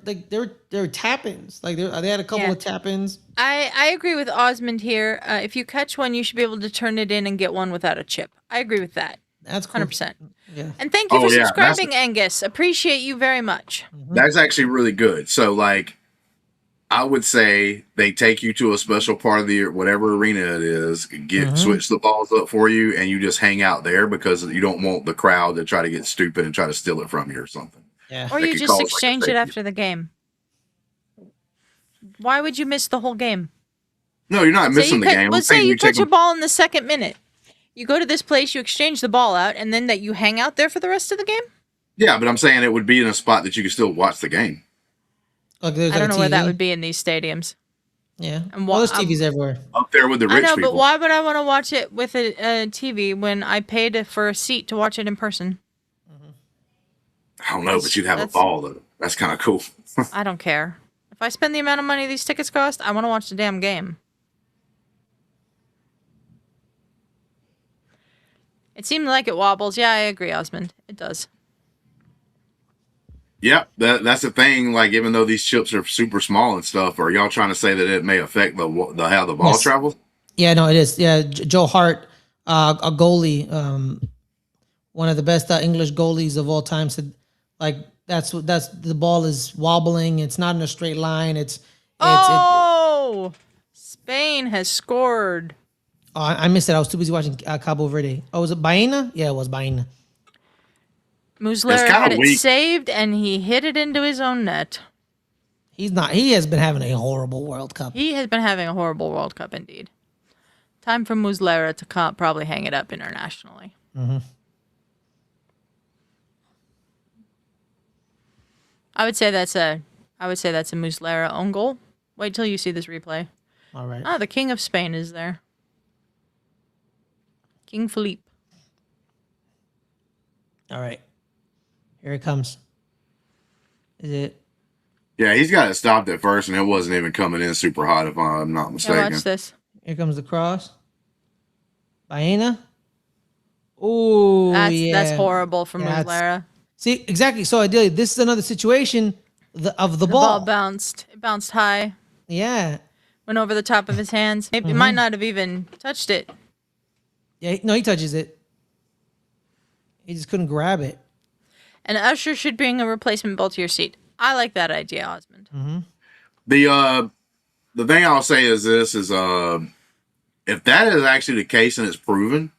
tap-ins. Like they had a couple of tap-ins. I agree with Osmond here. If you catch one, you should be able to turn it in and get one without a chip. I agree with that. That's cool. 100%. Yeah. And thank you Oh, for yeah, subscribing, Angus. Appreciate you very much. That's actually really good. So, like, I would say they take you to a special part of the whatever arena it is, switch the balls up for you, and you just hang out there because you don't want the crowd to try to get stupid and try to steal it from you or something. Yeah. Or That you could just cause, exchange it after the game. Why would you miss the whole game? No, you're not missing the game. Let's say you catch a ball in the second minute. You go to this place, you exchange the ball out, and then that you hang out there for the rest of the game? Yeah, but I'm saying it would be in a spot that you could still watch the game. Like I don't know where that would be in these stadiums. Yeah. And Well, there's TVs everywhere. Up there with the I rich know, people. but why would I want to watch it with a TV when I paid for a seat to watch it in person? I don't know, but you'd have a ball, though. That's kind of cool. I don't care. If I spend the amount of money these tickets cost, I want to watch the damn game. It seemed like it wobbles. Yeah, I agree, Osmond. It does. Yep, that's the thing. Like, even though these chips are super small and stuff, are y'all trying to say that it may affect the how the ball travels? Yeah, no, it is. Yeah, Joe Hart, a goalie, one of the best English goalies of all time, said like that's the ball is wobbling. It's not in a straight line. Spain has scored. Oh, I missed it. I was too busy watching Cabo Verde. Oh, was it Baena? Yeah, it was Baena. Muslera had it saved, and he hit it into his own net. He has been having a horrible World Cup. He has been having a horrible World Cup indeed. Time for Muslera to probably hang it up internationally. I would say that's a Muslera own goal. Wait till you see this replay. All right. Ah, the King of Spain is there. King Philippe. All right. Here it comes. Is it? Yeah, he's got it stopped at first, and it wasn't even coming in super hot, if I'm not mistaken. Watch this. Here comes the cross. Baena. Oh, That's horrible for Muslera. See, exactly. So ideally, this is another situation of the ball. The ball bounced. It bounced high. Yeah. Went over the top of his hands. It might not have even touched it. Yeah, no, he touches it. He just couldn't grab it. An usher should bring a replacement ball to your seat. I like that idea, Osmond. The thing I'll say is this is if that is actually the case and it's proven,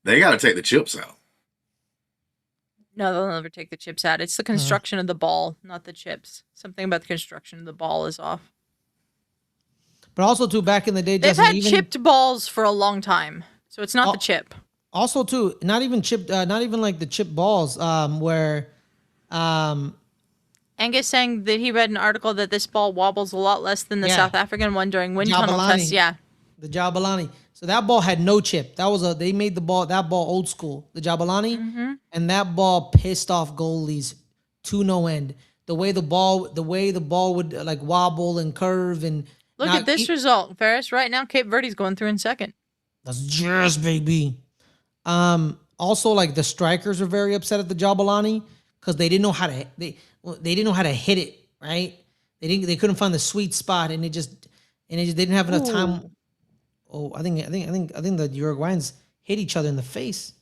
they got to take the chips out. No, they'll never take the chips out. It's the construction of the ball, not the chips. Something about the construction of the ball is off. But also, too, back in the day, they've Justin, had chipped balls for a long time, so it's not the chip. Also, too, not even chipped, not even like the chipped balls, where Angus saying that he read an article that this ball wobbles a lot less than the South African one during wind tunnel tests. Yeah, the Jabalani. So that ball had no chip. They made that ball old school, the Jabalani, and that ball pissed off goalies to no end. The way the ball would like wobble and curve and. Look at this result, Ferris. Right now, Cape Verde's going through in second. That's just baby. Also, like the strikers were very upset at the Jabalani because they didn't know how to didn't know how to hit it right. They couldn't find the sweet spot and they didn't have enough time. Oh, I think the Uruguayans hit each other in the face.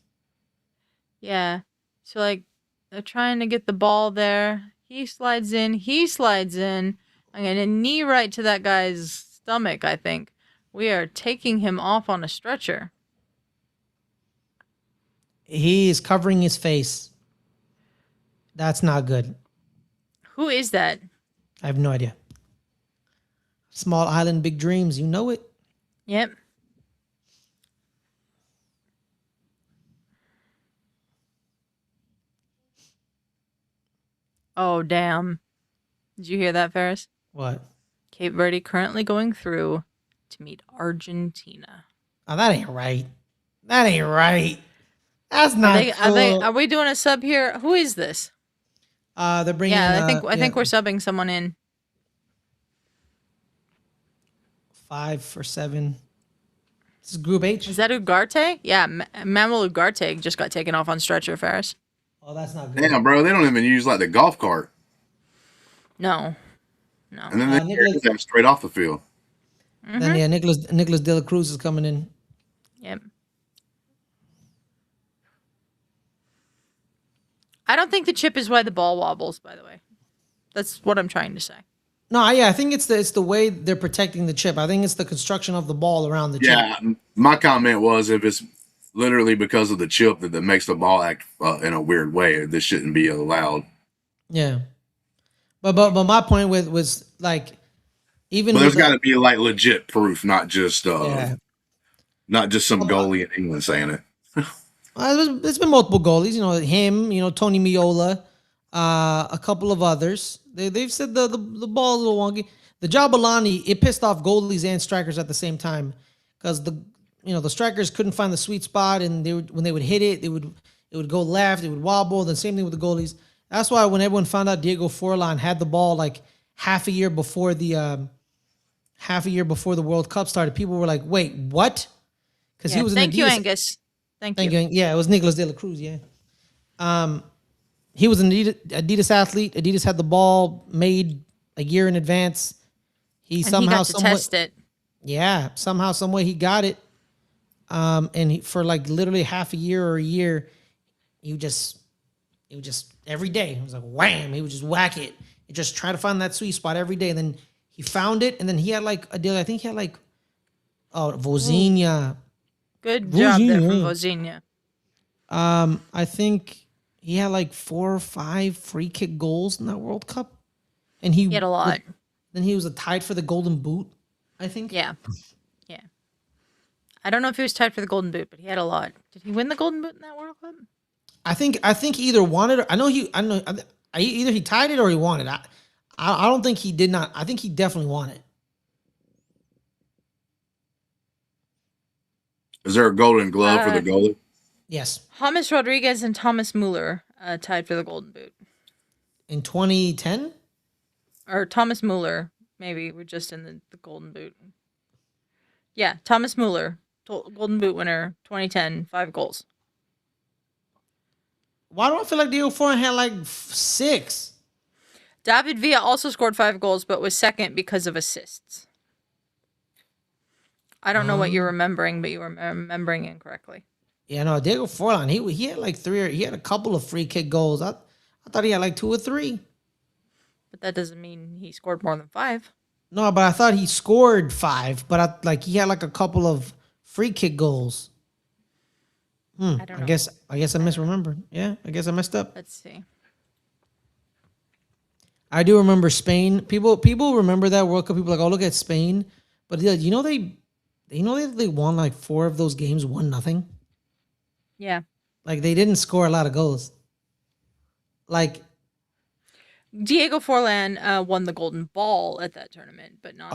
Yeah, so like they're trying to get the ball there. He slides in. I'm going to knee right to that guy's stomach, I think. We are taking him off on a stretcher. He is covering his face. That's not good. Who is that? I have no idea. Small island, big dreams. You know it. Yep. Oh, damn. Did you hear that, Ferris? What? Cape Verde currently going through to meet Argentina. Oh, that ain't right. That ain't right. That's Are not they? Are they? cool. Are we doing a sub here? Who is this? They're bringing Yeah, in. I think we're subbing someone in. 5 for 7. This is Group H. Is that Ugarte? Yeah, Manuel Ugarte just got taken off on stretcher Ferris. Oh, that's not good. Damn, bro, they don't even use like the golf cart, No. and then they carry them straight off the field. Then yeah, Nicholas De La Cruz is coming in. Yep. I don't think the chip is why the ball wobbles. By the way, that's what I'm trying to say. No, yeah, I think it's the way they're protecting the chip. I think it's the construction of the ball around the chip. Yeah, my comment was if it's literally because of the chip that makes the ball act in a weird way, this shouldn't be allowed. Yeah, but my point was like, even But there's with got to be like legit proof, not just yeah. not just some goalie in England saying it. There's been multiple goalies, you know, him, you know, Tony Miola, a couple of others. They've said the ball is a little wonky. The Jabalani, it pissed off goalies and strikers at the same time because the strikers couldn't find the sweet spot, and when they would hit it, it would go left, it would wobble. The same thing with the goalies. That's why when everyone found out Diego Forlan had the ball like half a year before the World Cup started, people were like, "Wait, what?" Because he was Thank you, Adidas. Angus. Thank you. Yeah, it was Nicholas De La Cruz. Yeah, he was an Adidas athlete. Adidas had the ball made a year in advance. He And he got to test it. Yeah, somehow, some way he got it. And for like literally half a year or a year, he would just every day. It was like wham. He would just whack it. He just try to find that sweet spot every day, and then he found it. And then he had like a deal. I think he had like Vozinha. Good job there from Vozinha. Vozinha. I think he had like 4 or 5 free kick goals in that World Cup, and He had a lot. Then he was tied for the Golden Boot, I think. Yeah. I don't know if he was tied for the Golden Boot, but he had a lot. Did he win the Golden Boot in that World Cup? I think he either won it. Either he tied it or he won it. I don't think he did not. I think he definitely won it. Is there a golden glove for the goalie? Yes. James Rodriguez and Thomas Muller tied for the Golden Boot. In 2010? Or Thomas Muller, maybe. We're just in the Golden Boot. Yeah, Thomas Muller, Golden Boot winner, 2010, 5 goals. Why do I feel like Diego Forlan had like 6? David Villa also scored 5 goals, but was second because of assists. I don't know what you're remembering, but you were remembering incorrectly. Yeah, no, Diego Forlan, he had like 3 he had a couple of free kick goals. I thought he had like 2 or 3. But that doesn't mean he scored more than 5. No, but I thought he scored 5, but he had like a couple of free kick goals. I don't know. I guess I misremembered. Yeah, I guess I messed up. Let's see. I do remember Spain. People remember that World Cup. People are like, oh, look at Spain. But you know they won like 4 of those games 1-0. Yeah. Like they didn't score a lot of goals. Like Diego Forlan won the Golden Ball at that tournament, but not.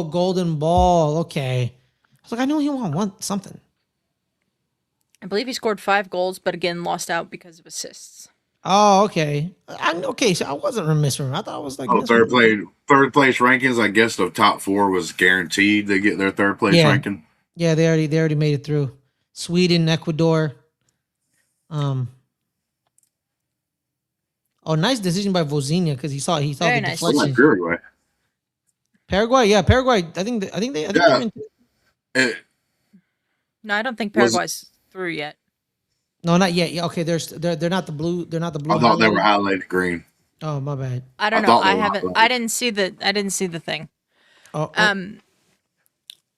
Golden Ball. Okay. I was like, I knew he won something. I believe he scored 5 goals, but again lost out because of assists. Oh, okay. So I wasn't misremembering. I thought it was like third place rankings. I guess the top 4 was guaranteed they get their third place ranking. Yeah, they already made it through. Sweden, Ecuador. Nice decision by Vozinha because he saw Very the nice. deflection. Like Uruguay. Paraguay. I think Yeah. No, I don't think Paraguay's through yet. No, not yet. Yeah, okay. They're not the blue. They're not the blue. I thought they were highlighted green. Oh, my bad. I don't know. I haven't. I didn't see the thing.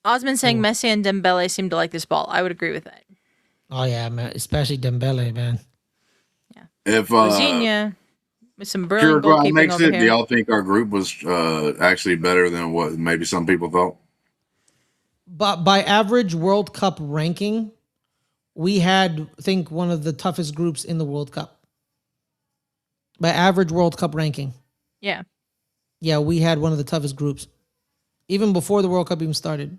Osman saying Messi and Dembele seem to like this ball. I would agree with that. Oh yeah, man. Especially Dembele, man. Yeah. If Virginia with some brilliant Uruguay goalkeeping makes over it, here. do y'all think our group was actually better than what maybe some people thought? But by average World Cup ranking, we had, I think, one of the toughest groups in the World Cup. By average World Cup ranking. Yeah. Yeah, we had one of the toughest groups. Even before the World Cup even started.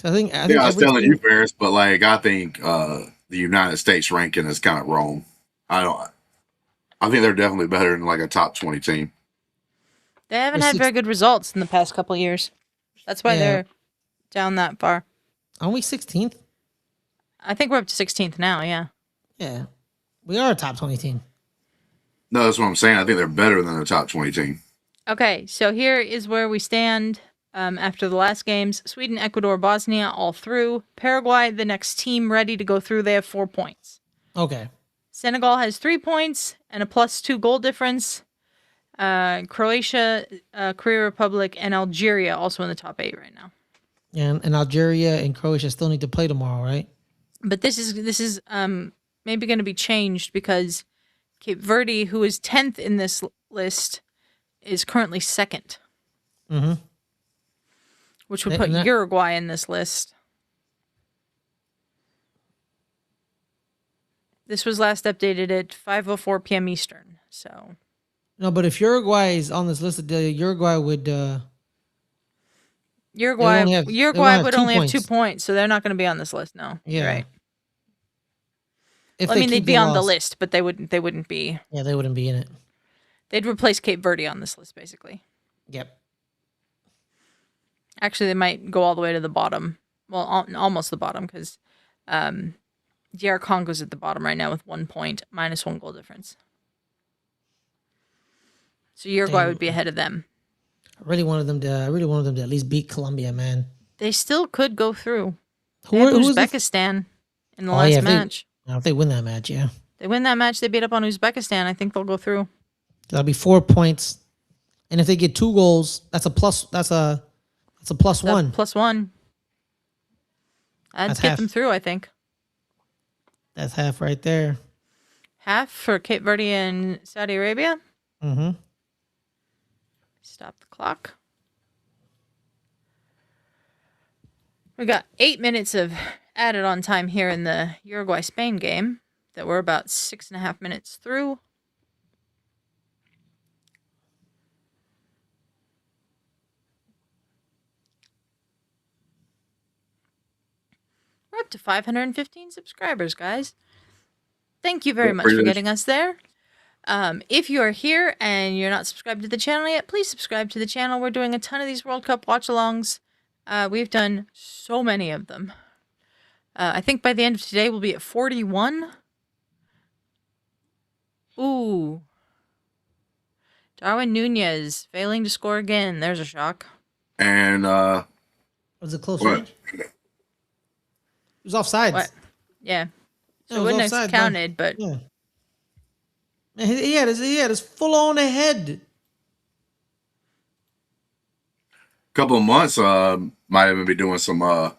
I think I was every telling team, you, Ferris, but like I think the United States ranking is kind of wrong. I don't. I think they're definitely better than like a top 20 team. They haven't They're had six- very good results in the past couple years. That's why Yeah. they're down that far. aren't we 16th? I think we're up to 16th now. Yeah. Yeah, we are a top 20 team. No, that's what I'm saying. I think they're better than the top 20 team. Okay, so here is where we stand after the last games. Sweden, Ecuador, Bosnia, all through. Paraguay, the next team ready to go through. They have 4 points. Okay. Senegal has 3 points and a +2 goal difference. Croatia, Korea Republic, and Algeria also in the top 8 right now. And Algeria and Croatia still need to play tomorrow, right? But this is maybe going to be changed because Cape Verde, who is 10th in this list, is currently 2nd. Mm-hmm. Which would And put that- Uruguay in this list. This was last updated at 5:04 p.m. Eastern. So No, but if Uruguay is on this list, Uruguay would. Uruguay only have- they Uruguay only have would 2 only have 2 points. points, so they're not going to be on this list. No, Yeah. you're right. If Well, I mean, keep they'd be on the loss- list, but they wouldn't be. Yeah, they wouldn't be in it. They'd replace Cape Verde on this list, basically. Yep. Actually, they might go all the way to the bottom. Well, almost the bottom, because DR Congo's at the bottom right now with 1 point, -1 goal difference. So Uruguay Damn. would be ahead of them. I really wanted them to at least beat Colombia, man. They still could go through. Who They had was the- Uzbekistan in the Oh, last yeah, if they- match. If they win that match, yeah, They win that match, they beat up on Uzbekistan. I think they'll go through. that'll be 4 points. And if they get 2 goals, that's a plus. That's a plus That one. +1. That'd That's get half. them through, I think. That's half right there. Half for Cape Verde and Saudi Arabia. Mm-hmm. Stop the clock. We got 8 minutes of added on time here in the Uruguay-Spain game that we're about 6.5 minutes through. We're up to 515 subscribers, guys. Thank you very Yeah, much for pretty much. getting us there. If you are here and you're not subscribed to the channel yet, please subscribe to the channel. We're doing a ton of these World Cup watch-alongs. We've done so many of them. I think by the end of today, we'll be at 41. Ooh. Darwin Nunez failing to score again. There's a shock. And Was it close what? range? It was offsides. What? Yeah. So Yeah, it it was wouldn't offside, have man. counted, but Yeah. Man, he had his full on head. couple of months, might even be doing some. I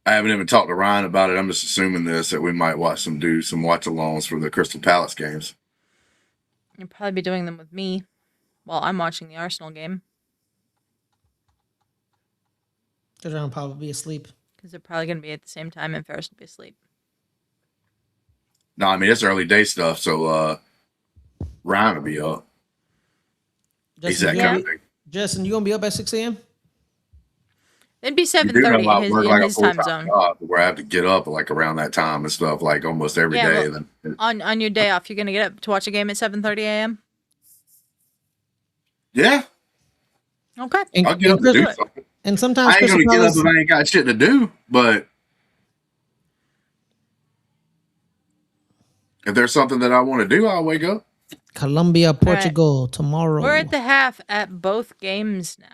haven't even talked to Ryan about it. I'm just assuming that we might do some watch-alongs for the Crystal Palace games. you'll probably be doing them with me while I'm watching the Arsenal game Because I'm probably asleep. because they're probably going to be at the same time and Ferris will be asleep. No, I mean it's early day stuff, so Ryan will be up. He's that you kind gonna of be, thing. Justin, you gonna be up at 6 a.m.? It'd be You do have 7:30 a lot of work, in like a his time full-time zone. job, where I have to get up like around that time and stuff, like almost every Yeah, day. well, Then On your day off, you're going to get up to watch a game at 7:30 a.m.? yeah, Okay. And, I'll get up and, and do Chris- something. and sometimes I ain't Crystal gonna get up Palace, if I ain't got shit to do, but if there's something that I want to do, I'll wake up. Colombia, Portugal tomorrow. We're at the half at both games now.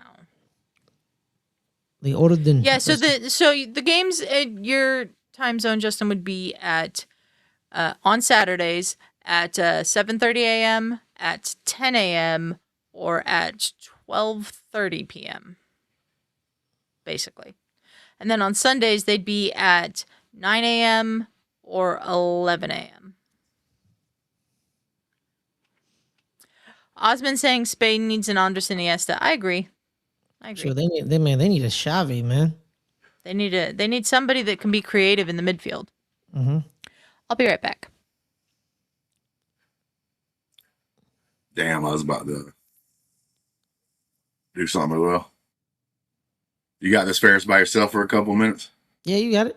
The Orden. Yeah, so the games at your time zone, Justin, would be at on Saturdays at 7:30 a.m., at 10 a.m., or at 12:30 p.m. basically. And then on Sundays they'd be at 9 a.m. or 11 a.m. Osman saying Spain needs an Andres Iniesta. I agree. Sure, they need a Xavi, man. They need somebody that can be creative in the midfield. Mm-hmm. I'll be right back. Damn, I was about to do something as well. You got this Ferris by yourself for a couple minutes? Yeah, you got it.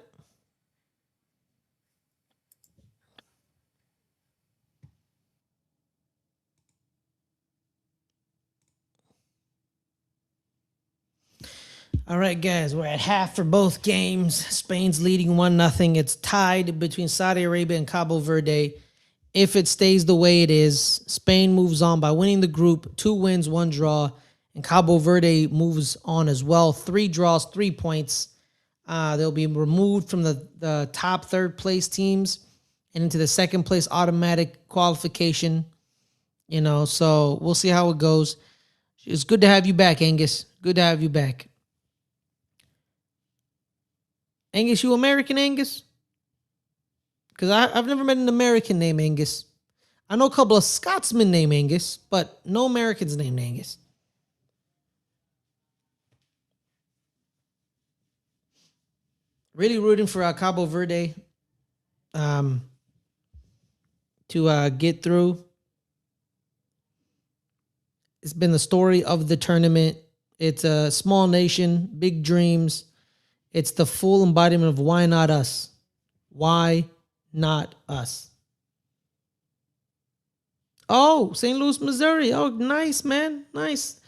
All right, guys, we're at half for both games. Spain's leading 1-0. It's tied between Saudi Arabia and Cabo Verde. If it stays the way it is, Spain moves on by winning the group, 2 wins, 1 draw, and Cabo Verde moves on as well. 3 draws, 3 points. They'll be removed from the top third place teams and into the second place automatic qualification. So we'll see how it goes. It's good to have you back, Angus. Good to have you back. Angus, you American, Angus? Because I've never met an American named Angus. I know a couple of Scotsmen named Angus, but no Americans named Angus. Really rooting for Cabo Verde to get through. It's been the story of the tournament. It's a small nation, big dreams. It's the full embodiment of why not us? Why not us? Oh, St. Louis, Missouri. Oh, nice, man. Nice.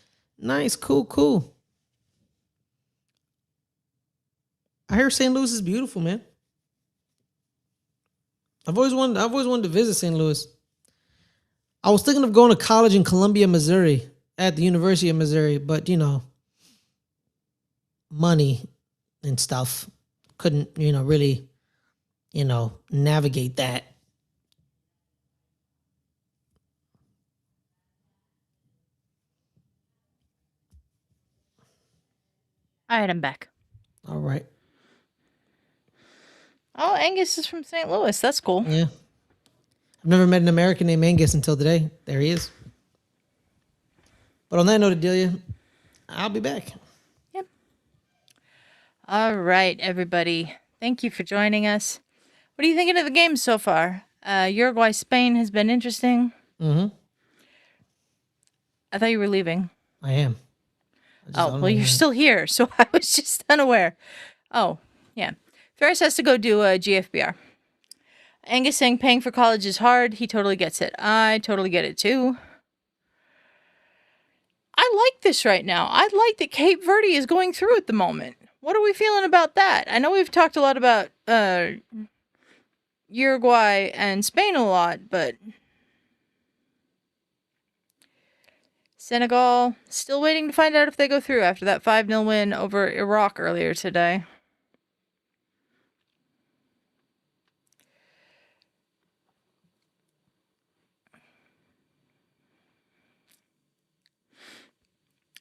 Cool. I hear St. Louis is beautiful, man. I've always wanted to visit St. Louis. I was thinking of going to college in Columbia, Missouri, at the University of Missouri, but money and stuff. Couldn't, really, navigate that. All right, I'm back. All right. Oh, Angus is from St. Louis. That's cool. Yeah. I've never met an American named Angus until today. There he is. But on that note, Adelia, I'll be back. Yep. All right, everybody. Thank you for joining us. What are you thinking of the game so far? Uruguay, Spain has been interesting. Mm-hmm. I thought you were leaving. I am. Oh, well, you're still here, so I was just unaware. Oh, yeah. Ferris has to go do a GFBR. Angus saying paying for college is hard. He totally gets it. I totally get it, too. I like this right now. I like that Cape Verde is going through at the moment. What are we feeling about that? I know we've talked a lot about Uruguay and Spain a lot, but Senegal, still waiting to find out if they go through after that 5-0 win over Iraq earlier today.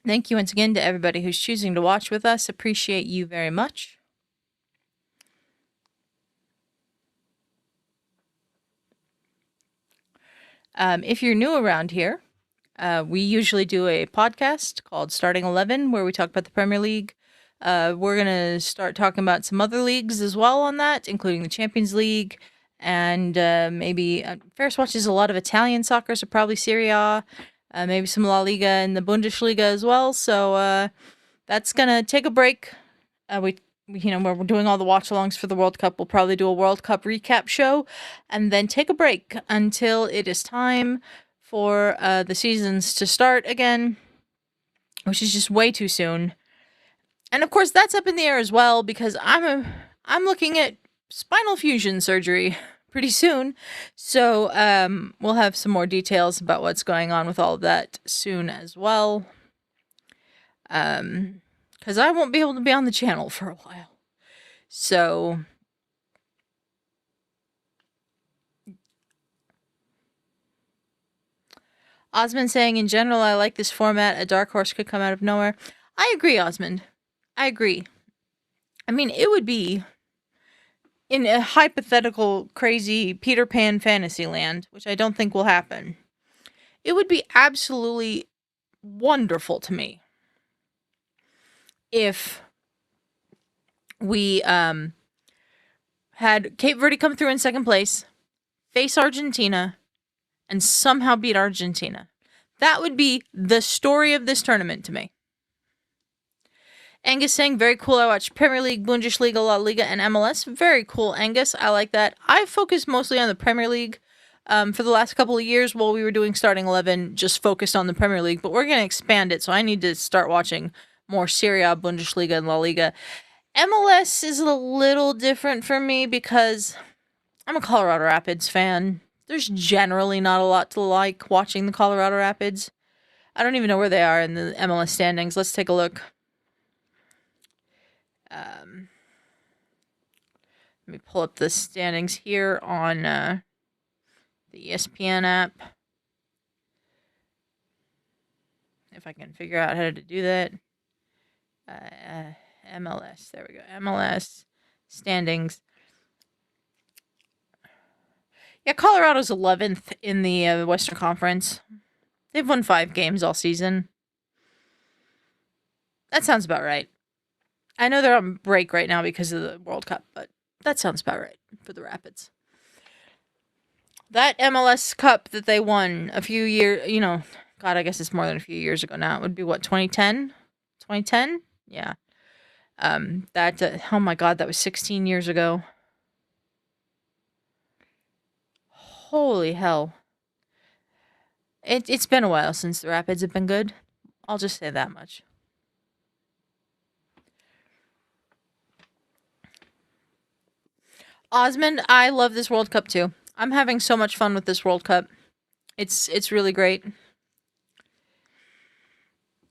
Thank you once again to everybody who's choosing to watch with us. Appreciate you very much. If you're new around here, we usually do a podcast called Starting 11 where we talk about the Premier League. We're going to start talking about some other leagues as well on that, including the Champions League. And maybe Ferris watches a lot of Italian soccer, so probably Serie A. Maybe some La Liga and the Bundesliga as well. So that's going to take a break. Where we're doing all the watch-alongs for the World Cup. We'll probably do a World Cup recap show and then take a break until it is time for the seasons to start again, which is just way too soon. And of course, that's up in the air as well because I'm looking at spinal fusion surgery pretty soon. So we'll have some more details about what's going on with all of that soon as well. Because I won't be able to be on the channel for a while. So Osmond saying, in general, I like this format. A dark horse could come out of nowhere. I agree, Osmond. I agree. I mean, it would be in a hypothetical, crazy Peter Pan fantasy land, which I don't think will happen. It would be absolutely wonderful to me if we had Cape Verde come through in second place, face Argentina, and somehow beat Argentina. That would be the story of this tournament to me. Angus saying, very cool. I watched Premier League, Bundesliga, La Liga, and MLS. Very cool, Angus. I like that. I focused mostly on the Premier League for the last couple of years while we were doing Starting 11, just focused on the Premier League. But we're going to expand it, so I need to start watching more Serie A, Bundesliga, and La Liga. MLS is a little different for me because I'm a Colorado Rapids fan. There's generally not a lot to like watching the Colorado Rapids. I don't even know where they are in the MLS standings. Let's take a look. Let me pull up the standings here on the ESPN app. If I can figure out how to do that. MLS. There we go. MLS standings. Yeah, Colorado's 11th in the Western Conference. They've won 5 games all season. That sounds about right. I know they're on break right now because of the World Cup, but that sounds about right for the Rapids. That MLS Cup that they won a few years, God, I guess it's more than a few years ago now. It would be, 2010? 2010? Yeah. Oh my God, that was 16 years ago. Holy hell. It's been a while since the Rapids have been good. I'll just say that much. Osmond, I love this World Cup too. I'm having so much fun with this World Cup. It's really great.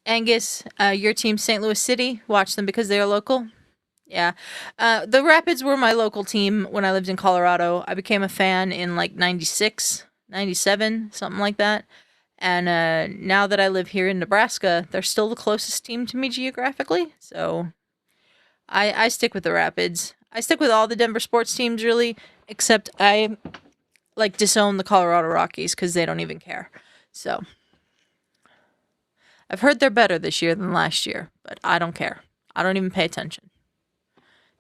Angus, your team, St. Louis City. Watch them because they're local. Yeah. The Rapids were my local team when I lived in Colorado. I became a fan in like 96, 97, something like that. And now that I live here in Nebraska, they're still the closest team to me geographically. So I stick with the Rapids. I stick with all the Denver sports teams, really, except I disown the Colorado Rockies because they don't even care. So I've heard they're better this year than last year, but I don't care. I don't even pay attention.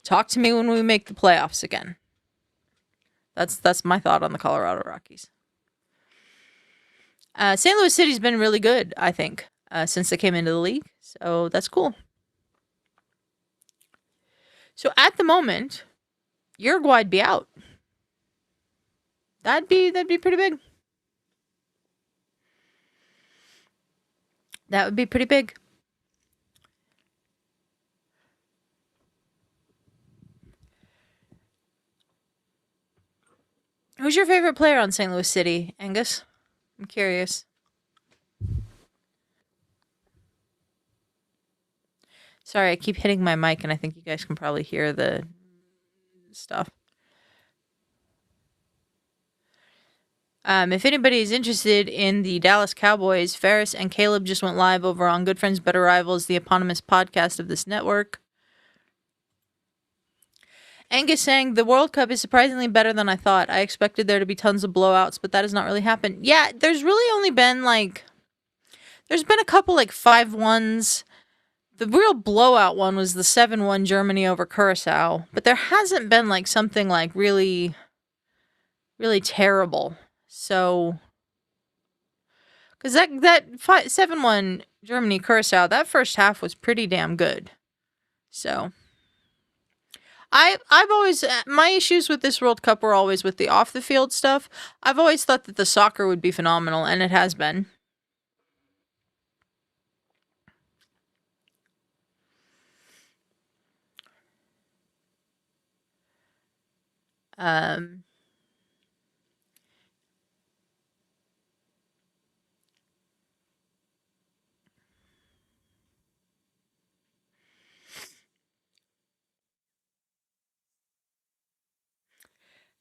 Talk to me when we make the playoffs again. That's my thought on the Colorado Rockies. St. Louis City's been really good, I think, since they came into the league. So that's cool. So at the moment, Uruguay'd be out. That'd be pretty big. That would be pretty big. Who's your favorite player on St. Louis City, Angus? I'm curious. Sorry, I keep hitting my mic, and I think you guys can probably hear the stuff. If anybody is interested in the Dallas Cowboys, Ferris and Caleb just went live over on Good Friends, Better Rivals, the eponymous podcast of this network. Angus saying, the World Cup is surprisingly better than I thought. I expected there to be tons of blowouts, but that has not really happened. Yeah, there's really only been there's been a couple 5-1s. The real blowout one was the 7-1 Germany over Curacao, but there hasn't been something really, really terrible. So, because that 7-1 Germany Curacao, that first half was pretty damn good. So, I've always, my issues with this World Cup were always with the off the field stuff. I've always thought that the soccer would be phenomenal, and it has been.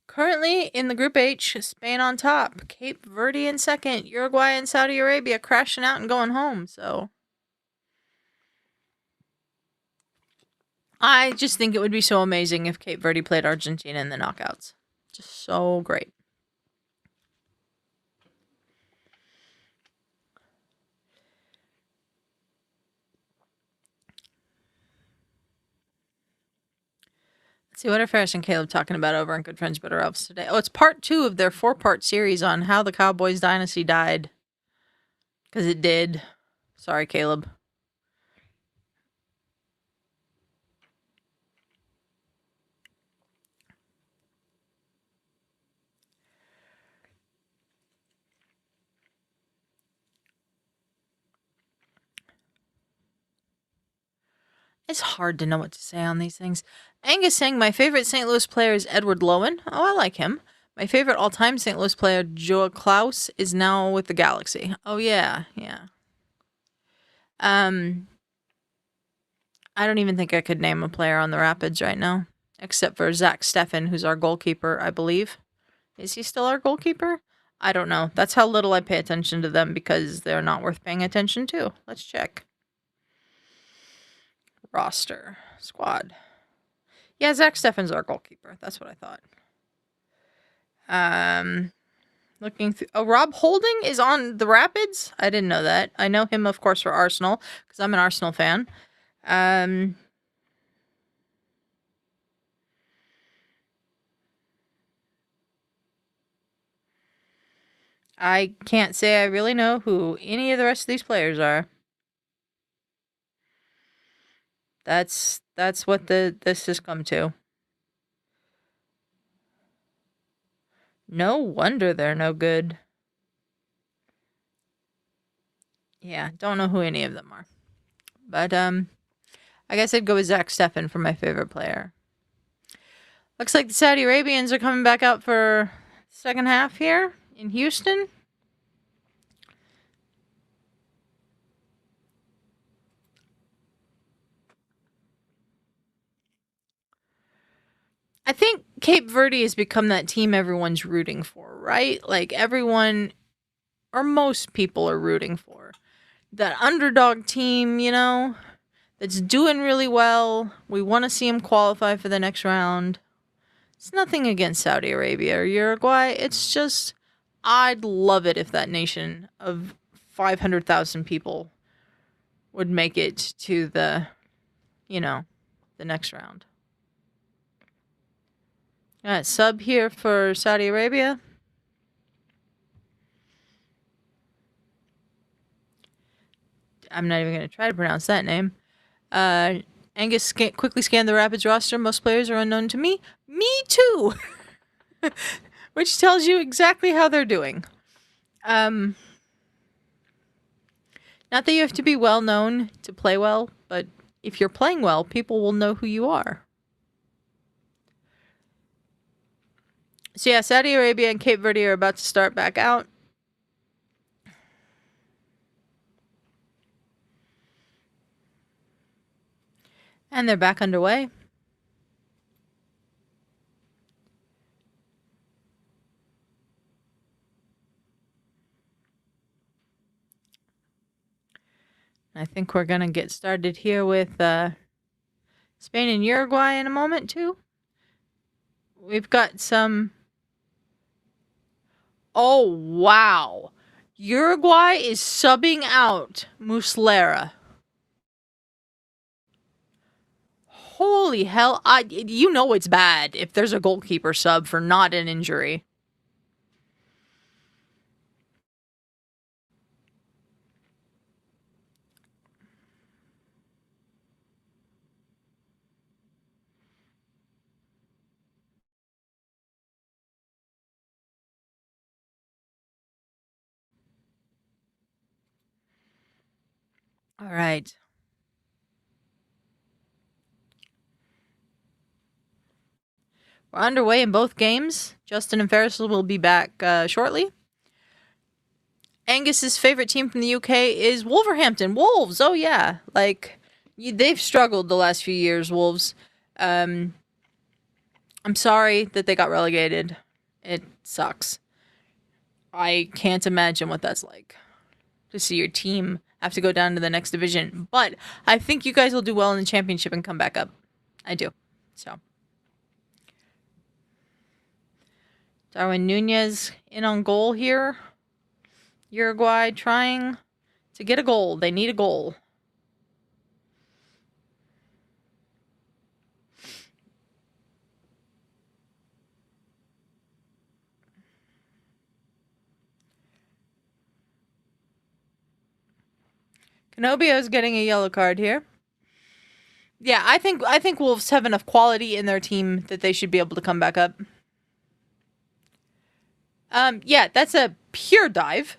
Currently in the Group H, Spain on top, Cape Verde in second, Uruguay and Saudi Arabia crashing out and going home. So I just think it would be so amazing if Cape Verde played Argentina in the knockouts. Just so great. Let's see, what are Ferris and Caleb talking about over on Good Friends Better Elves today? Oh, it's part 2 of their 4-part series on how the Cowboys dynasty died. Because it did. Sorry, Caleb. It's hard to know what to say on these things. Angus saying, my favorite St. Louis player is Edward Lowen. Oh, I like him. My favorite all-time St. Louis player, Joe Klaus, is now with the Galaxy. Oh, yeah, yeah. I don't even think I could name a player on the Rapids right now, except for Zach Steffen, who's our goalkeeper, I believe. Is he still our goalkeeper? I don't know. That's how little I pay attention to them because they're not worth paying attention to. Let's check. Roster. Squad. Yeah, Zach Steffen's our goalkeeper. That's what I thought. Looking through. Oh, Rob Holding is on the Rapids? I didn't know that. I know him, of course, for Arsenal because I'm an Arsenal fan. I can't say I really know who any of the rest of these players are. That's what this has come to. No wonder they're no good. Yeah, don't know who any of them are. But I guess I'd go with Zach Steffen for my favorite player. Looks like the Saudi Arabians are coming back out for second half here in Houston. I think Cape Verde has become that team everyone's rooting for, right? Like everyone, or most people are rooting for. That underdog team, you know, that's doing really well. We want to see them qualify for the next round. It's nothing against Saudi Arabia or Uruguay. It's just, I'd love it if that nation of 500,000 people would make it to the, you know, the next round. Sub here for Saudi Arabia. I'm not even going to try to pronounce that name. Angus quickly scanned the Rapids roster. Most players are unknown to me. Me too! Which tells you exactly how they're doing. Not that you have to be well known to play well, but if you're playing well, people will know who you are. So yeah, Saudi Arabia and Cape Verde are about to start back out. And they're back underway. I think we're going to get started here with Spain and Uruguay in a moment, too. We've got some... Oh, wow. Uruguay is subbing out Muslera. Holy hell. You know it's bad if there's a goalkeeper sub for not an injury. All right. We're underway in both games. Justin and Ferris will be back shortly. Angus's favorite team from the UK is Wolverhampton. Wolves, oh yeah. Like, they've struggled the last few years, Wolves. I'm sorry that they got relegated. It sucks. I can't imagine what that's like. To see your team have to go down to the next division. But I think you guys will do well in the championship and come back up. I do. So. Darwin Nunez in on goal here. Uruguay trying to get a goal. They need a goal. Canobio's getting a yellow card here. Yeah, I think Wolves have enough quality in their team that they should be able to come back up. Yeah, that's a pure dive.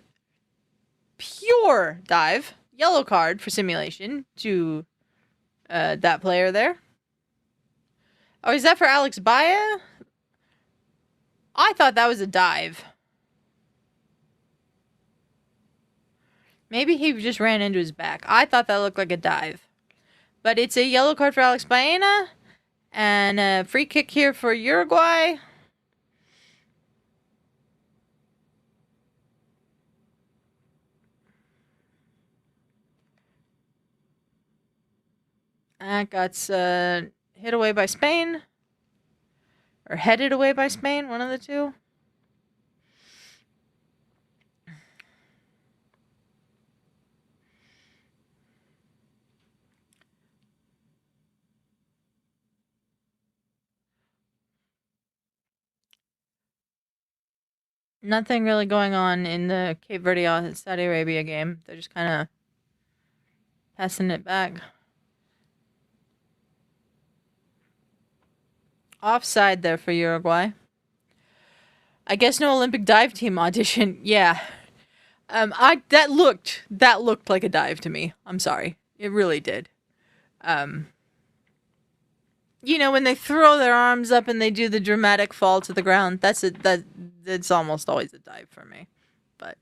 Pure dive. Yellow card for simulation to That player there. Oh, is that for Alex Baia? I thought that was a dive. Maybe he just ran into his back. I thought that looked like a dive. But it's a yellow card for Alex Baena. And a free kick here for Uruguay. That got hit away by Spain. Or headed away by Spain, one of the two. Nothing really going on in the Cape Verde Saudi Arabia game. They're just kind of passing it back. Offside there for Uruguay. I guess no Olympic dive team audition. Yeah. That looked like a dive to me. I'm sorry. It really did. You know, when they throw their arms up and they do the dramatic fall to the ground, that's almost always a dive for me. But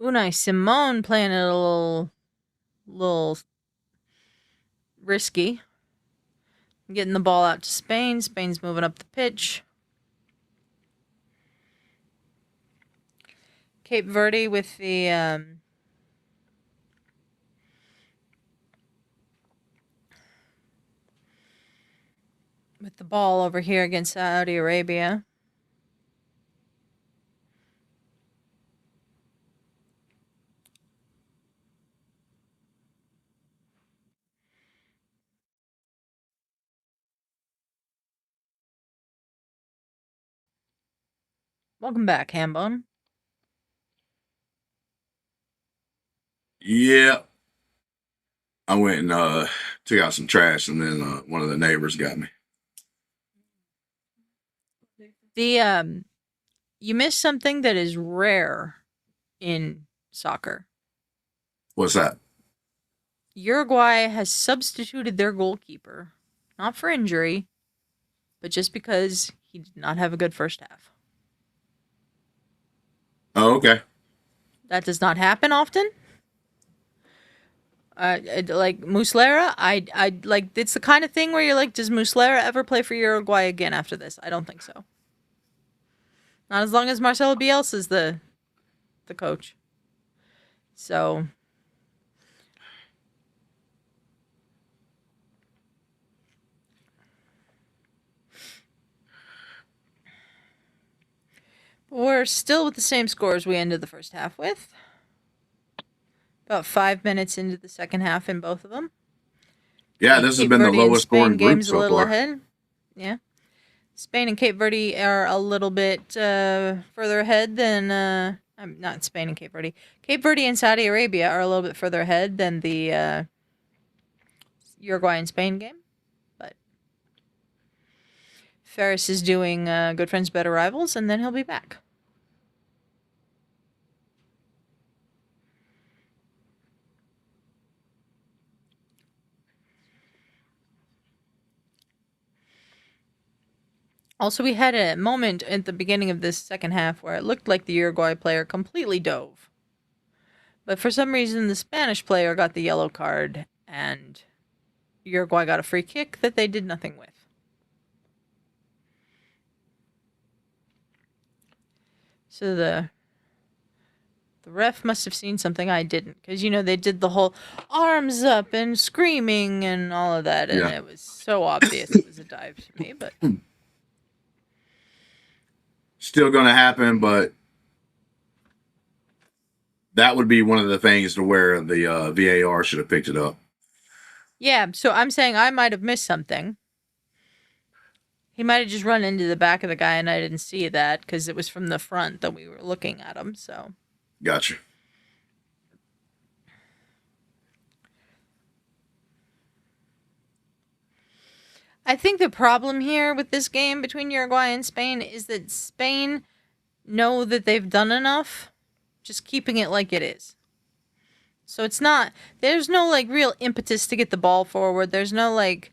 Unai Simon playing it a little risky. Getting the ball out to Spain. Spain's moving up the pitch. Cape Verde with the ball over here against Saudi Arabia. Welcome back, Hambone. Yeah. I went and took out some trash, and then one of the neighbors got me. You missed something that is rare in soccer. What's that? Uruguay has substituted their goalkeeper, not for injury, but just because he did not have a good first half. Oh, okay. That does not happen often. Like Muslera, I like it's the kind of thing where you're like, does Muslera ever play for Uruguay again after this? I don't think so. Not as long as Marcelo Bielsa is the coach. So we're still with the same scores we ended the first half with. About 5 minutes into the second half in both of them. Yeah, this has been the lowest scoring group game's so a little far. ahead. Yeah. Spain and Cape Verde are a little bit further ahead than not Spain and Cape Verde. Cape Verde and Saudi Arabia are a little bit further ahead than the Uruguay and Spain game. But Ferris is doing Good Friends, Better Rivals, and then he'll be back. Also, we had a moment at the beginning of this second half where it looked like the Uruguay player completely dove. But for some reason, the Spanish player got the yellow card, and Uruguay got a free kick that they did nothing with. So the ref must have seen something I didn't. Because, you know, they did the whole arms up and screaming and all of that, and it was so obvious it was a dive to me, but... Still going to happen, but that would be one of the things to where the VAR should have picked it up. Yeah, so I'm saying I might have missed something. He might have just run into the back of the guy, and I didn't see that because it was from the front that we were looking at him. So, gotcha. I think the problem here with this game between Uruguay and Spain is that Spain know that they've done enough, just keeping it like it is. So it's not, there's no like real impetus to get the ball forward. There's no like,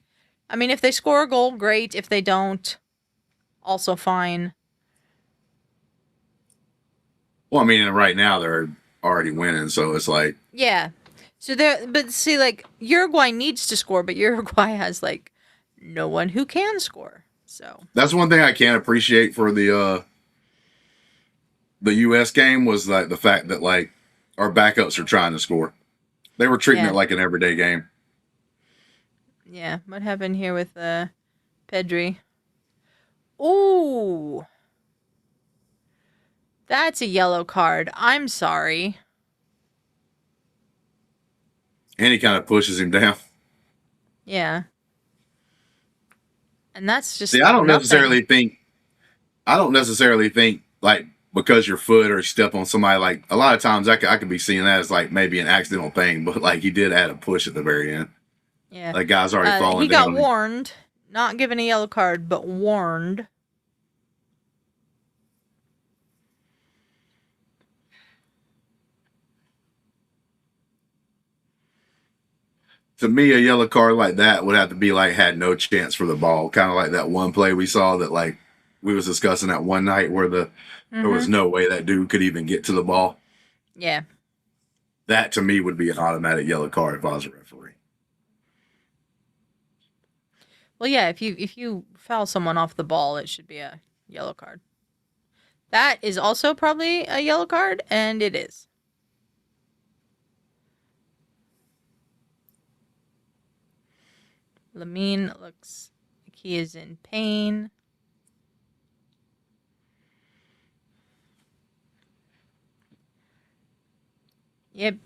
I mean, if they score a goal, great. If they don't, also fine. Well, I mean, right now they're already winning, so it's like, Yeah. So there, but see, like, Uruguay needs to score, but Uruguay has like no one who can score. So that's one thing I can't appreciate for the U.S. game was like the fact that like our backups are trying to score. They were treating Yeah. it like an everyday game. yeah, what happened here with Pedri? Ooh, that's a yellow card. I'm sorry. And he kind of pushes him down. Yeah, and that's just See, I don't nothing. necessarily think like because your foot or you step on somebody, like a lot of times I could be seeing that as like maybe an accidental thing, but like he did add a push at the very end. Yeah, Like guy's already falling he down. got warned, not given a yellow card, but warned. To me, a yellow card like that would have to be like had no chance for the ball. Kind of like that one play we saw that like we was discussing that one night where there was no way that dude could even get to the ball. Yeah. That to me would be an automatic yellow card if I was a referee. Well, yeah, if you foul someone off the ball, it should be a yellow card. That is also probably a yellow card, and it is. Lamine looks like he is in pain. Yep,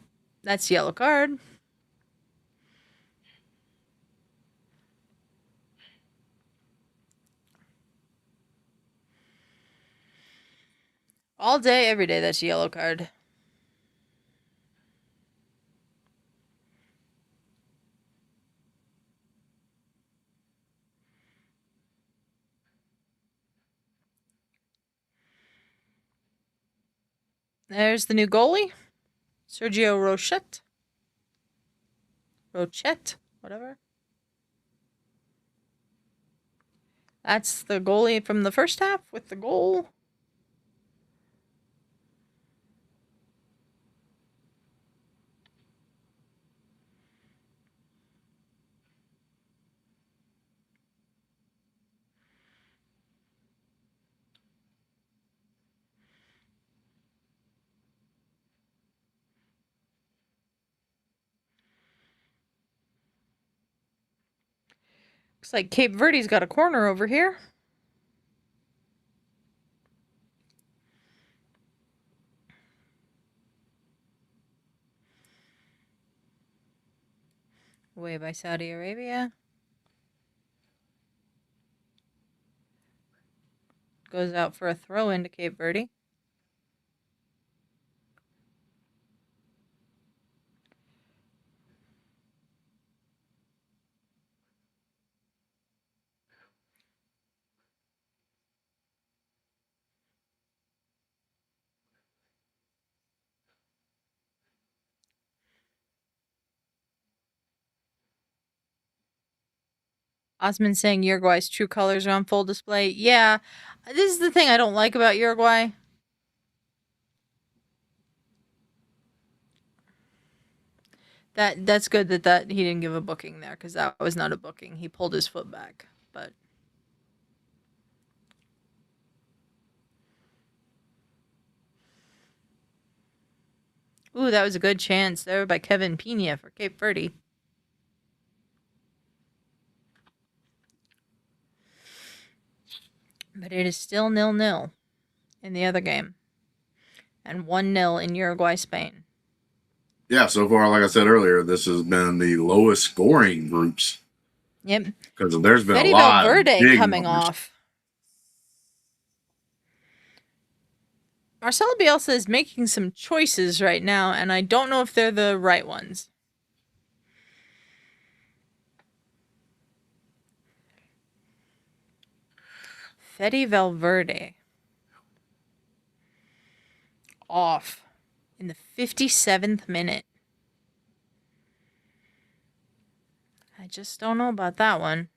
that's yellow card. All day, every day, that's a yellow card. There's the new goalie, Sergio Rochette, whatever. That's the goalie from the first half with the goal. Looks like Cape Verde's got a corner over here. Away by Saudi Arabia. Goes out for a throw into Cape Verde. Osman saying Uruguay's true colors are on full display. Yeah, this is the thing I don't like about Uruguay. That's good that he didn't give a booking there, because that was not a booking. He pulled his foot back, but ooh, that was a good chance there by Kevin Pena for Cape Verde. But it is still 0-0 in the other game, and 1-0 in Uruguay, Spain. Yeah, so far, like I said earlier, this has been the lowest scoring groups. Yep. Because there's been Fede a lot Valverde of big coming numbers. off. Marcelo Bielsa is making some choices right now, and I don't know if they're the right ones. Fede Valverde. Off in the 57th minute. I just don't know about that one.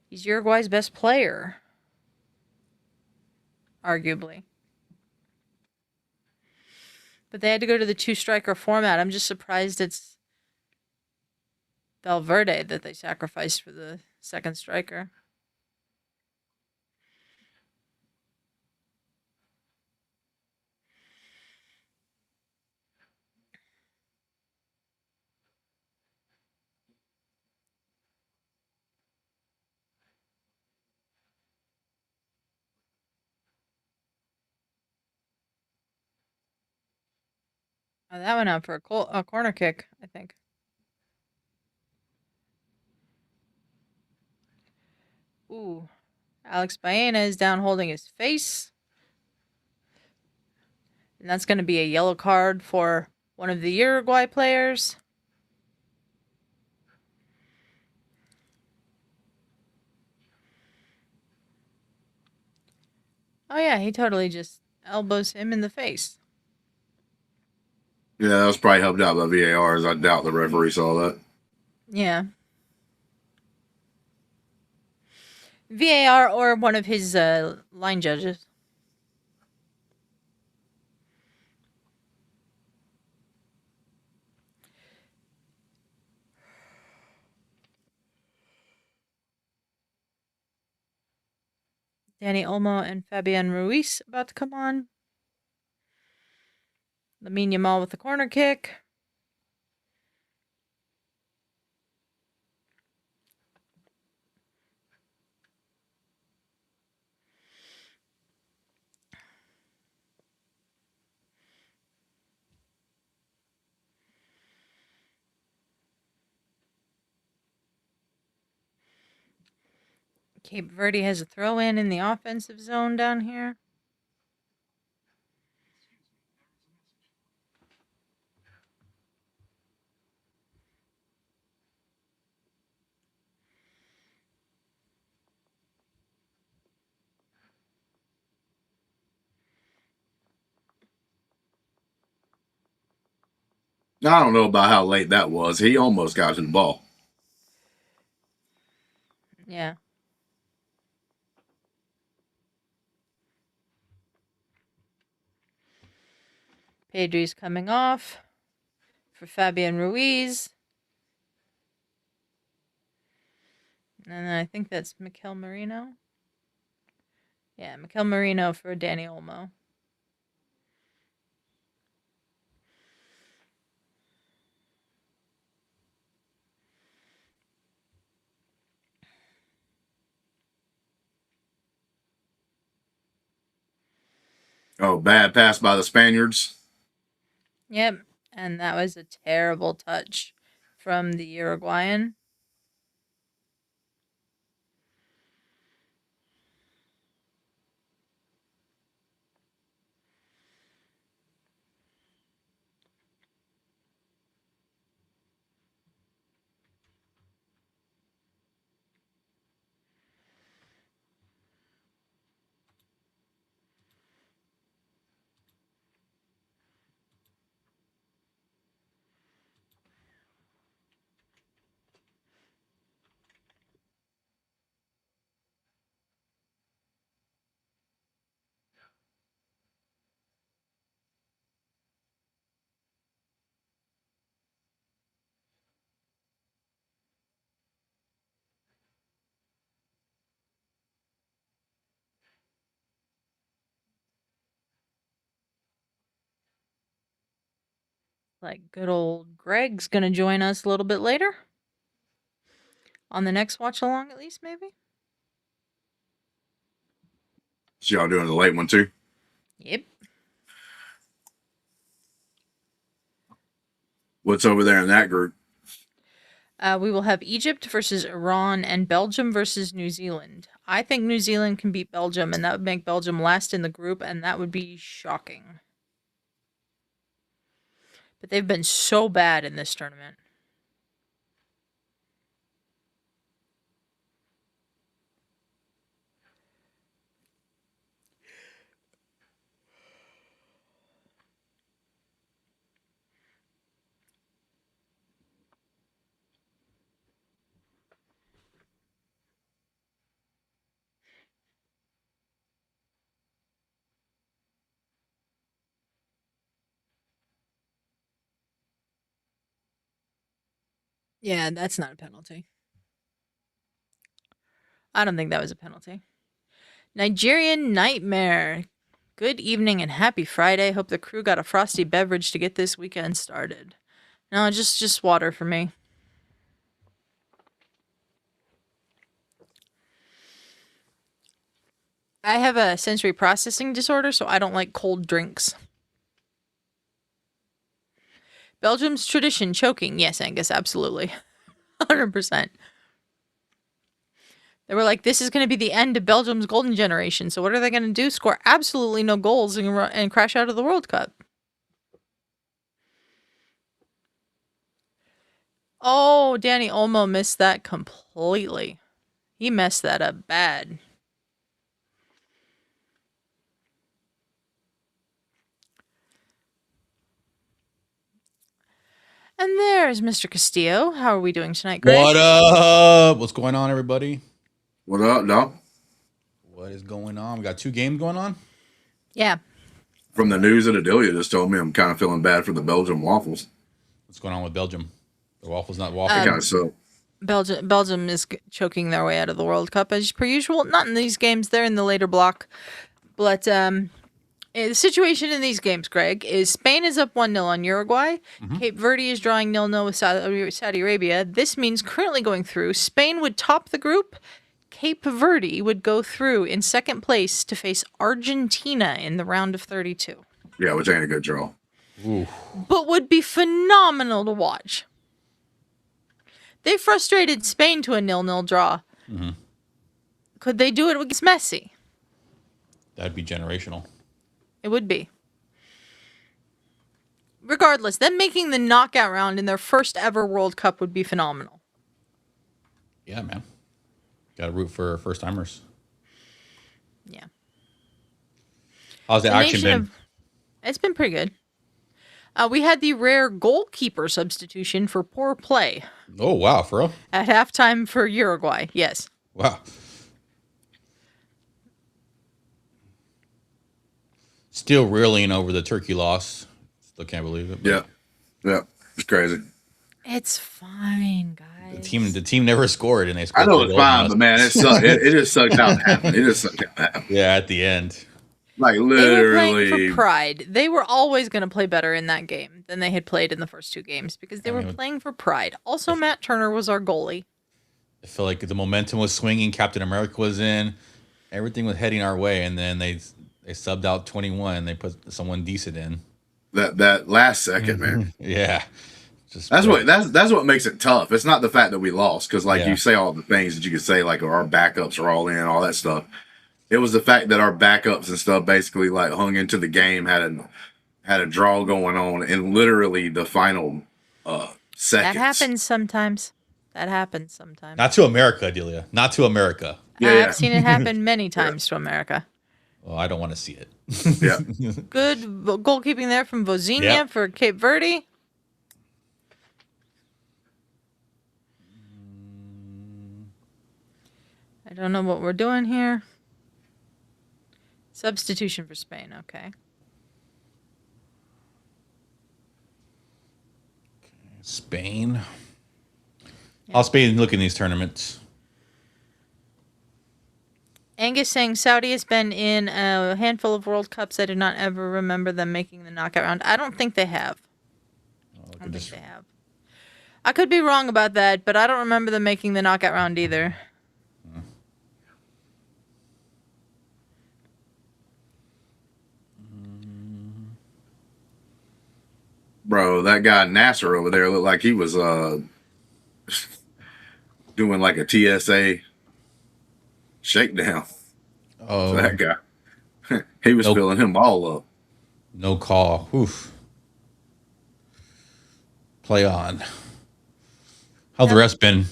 He's Uruguay's best player. Arguably. But they had to go to the two-striker format. I'm just surprised it's Valverde that they sacrificed for the second striker. Oh, that went out for a corner kick, I think. Ooh. Alex Baena is down holding his face. And that's going to be a yellow card for one of the Uruguay players. Oh, yeah, he totally just elbows him in the face. Yeah, that was probably helped out by VARs. I doubt the referee saw that. Yeah. VAR or one of his line judges. Dani Olmo and Fabian Ruiz about to come on. Lamine Yamal with the corner kick. Cape Verde has a throw in the offensive zone down here. I don't know about how late that was. He almost got to the ball. Yeah. Pedri's coming off for Fabian Ruiz. And I think that's Mikel Merino. Yeah, Mikel Merino for Dani Olmo. Oh, bad pass by the Spaniards. Yep, and that was a terrible touch from the Uruguayan. Like good old Greg's gonna join us a little bit later. On the next watch along, at least, maybe? So y'all doing the late one too? Yep. What's over there in that group? We will have Egypt versus Iran and Belgium versus New Zealand. I think New Zealand can beat Belgium, and that would make Belgium last in the group, and that would be shocking. But they've been so bad in this tournament. Yeah, that's not a penalty. I don't think that was a penalty. Nigerian Nightmare. Good evening and happy Friday. Hope the crew got a frosty beverage to get this weekend started. No, just water for me. I have a sensory processing disorder, so I don't like cold drinks. Belgium's tradition, choking. Yes, Angus, absolutely. 100%. They were like, this is going to be the end of Belgium's golden generation. So what are they going to do? Score absolutely no goals and crash out of the World Cup. Oh, Danny Olmo missed that completely. He messed that up bad. And there's Mr. Castillo. How are we doing tonight, Greg? What up? What's going on, everybody? What up, dog? What is going on? We got 2 games going on? Yeah. From the news that Adelia just told me, I'm kind of feeling bad for the Belgium waffles. What's going on with Belgium? The waffles not They waffles? kind of suck. Belgium is choking their way out of the World Cup as per usual. Not in these games; they're in the later block. But the situation in these games, Greg, is Spain is up 1-0 on Uruguay. Cape Verde is drawing 0-0 with Saudi Arabia. This means currently going through, Spain would top the group. Cape Verde would go through in second place to face Argentina in the round of 32. Yeah, which ain't a good draw. Ooh. But would be phenomenal to watch. They frustrated Spain to a 0-0 draw. Could they do it against Messi? That'd be generational. It would be. Regardless, them making the knockout round in their first ever World Cup would be phenomenal. Yeah, man. Got to root for first timers. Yeah. How's the action nation been? It's been pretty good. We had the rare goalkeeper substitution for poor play Oh, wow, for real? at halftime for Uruguay. Yes. Wow. Still reeling over the Turkey loss. Still can't believe it. but Yeah, it's crazy. It's fine, guys. The team never scored, and they I scored. know 3 it's goals on fine, us. but man, it sucked. It just sucked how it happened. It just sucked how it happened. Yeah, at the end. Like They were playing literally, for pride. They were always going to play better in that game than they had played in the first 2 games because they were playing for pride. Also, Matt Turner was our goalie. I feel like the momentum was swinging. Captain America was in. Everything was heading our way, and then they subbed out 21. They put someone decent in. that last second, man. Yeah, just That's what makes it tough. It's not the fact that we lost, because like Yeah. you say all the things that you could say, like our backups are all in, all that stuff. It was the fact that our backups and stuff basically like hung into the game, had a draw going on, and literally the final seconds. That happens sometimes. not to America, Delia. Not to America. Yeah. I've seen it happen many times to America. Well, I don't want to see it. Yeah. Good goalkeeping there from Vozinha Yep. for Cape Verde. I don't know what we're doing here. Substitution for Spain, okay. Spain. How's Spain look in these tournaments? Angus saying Saudi has been in a handful of World Cups. I do not ever remember them making the knockout round. I don't think they have. I don't think they have. I could be wrong about that, but I don't remember them making the knockout round either. Bro, that guy Nasser over there looked like he was doing like a TSA shakedown. Oh, That guy. He was Nope. filling him all up. no call. Oof. Play on. How the rest been?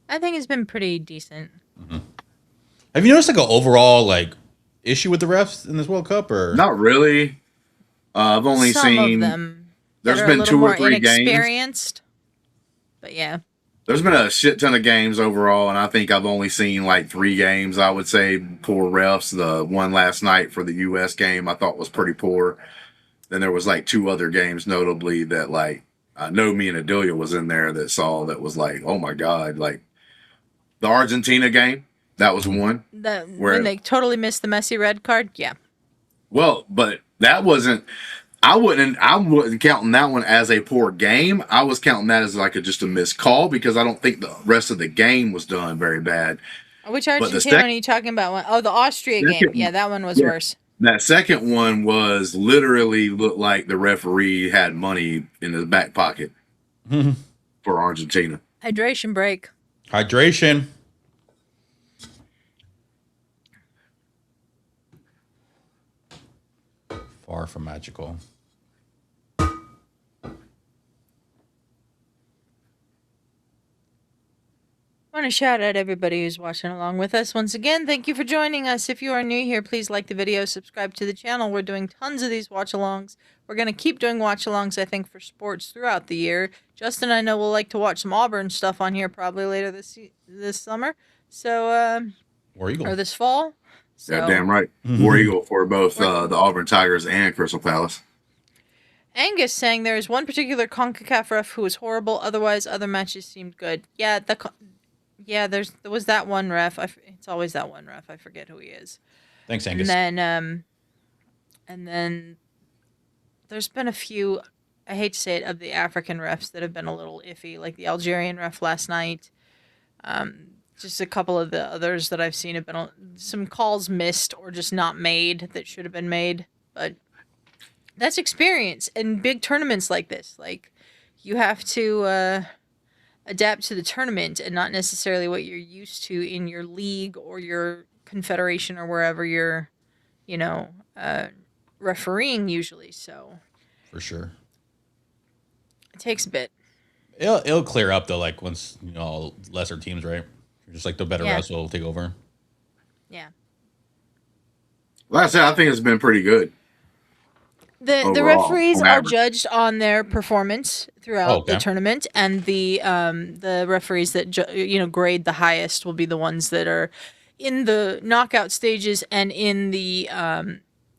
I think it's been pretty decent. Have you noticed like an overall issue with the refs in this World Cup, or Not really. I've only Some seen. of them There's that are been a little 2 or more 3 games. inexperienced. But yeah. There's been a shit ton of games overall, and I think I've only seen like 3 games. I would say poor refs. The one last night for the U.S. game I thought was pretty poor. Then there was like 2 other games, notably that like I know me and Adelia was in there that saw that was like, oh my God, like the Argentina game. That was one When they totally missed the Messi red card. Yeah. well, but that wasn't. I wasn't counting that one as a poor game. I was counting that as like just a missed call because I don't think the rest of the game was done very bad. Which Argentina are you talking about? Oh, the Austria game. Yeah, that one was worse. That second one was literally looked like the referee had money in his back pocket for Argentina. Hydration break. Hydration. Far from magical. I want to shout out everybody who's watching along with us. Once again, thank you for joining us. If you are new here, please like the video, subscribe to the channel. We're doing tons of these watch-alongs. We're going to keep doing watch-alongs, I think, for sports throughout the year. Justin, I know, will like to watch some Auburn stuff on here probably later this summer. So, War Eagle. or this fall. So, Yeah, damn right. War Eagle for both the Auburn Tigers and Crystal Palace. Angus saying there is one particular CONCACAF ref who was horrible. Otherwise, other matches seemed good. Yeah, there was that one ref. It's always that one ref. I forget who he is. Thanks, Angus. And then there's been a few, I hate to say it, of the African refs that have been a little iffy, like the Algerian ref last night. Just a couple of the others that I've seen have been some calls missed or just not made that should have been made. But that's experience in big tournaments like this. Like, you have to adapt to the tournament and not necessarily what you're used to in your league or your confederation or wherever you're, refereeing usually. So For sure. it takes a bit. It'll clear up though, like once lesser teams, right? Just like the better refs will take over. Yeah. Like I said, I think it's been pretty good. The overall, referees on are average. judged on their performance throughout the Okay. tournament, and the referees that grade the highest will be the ones that are in the knockout stages and in the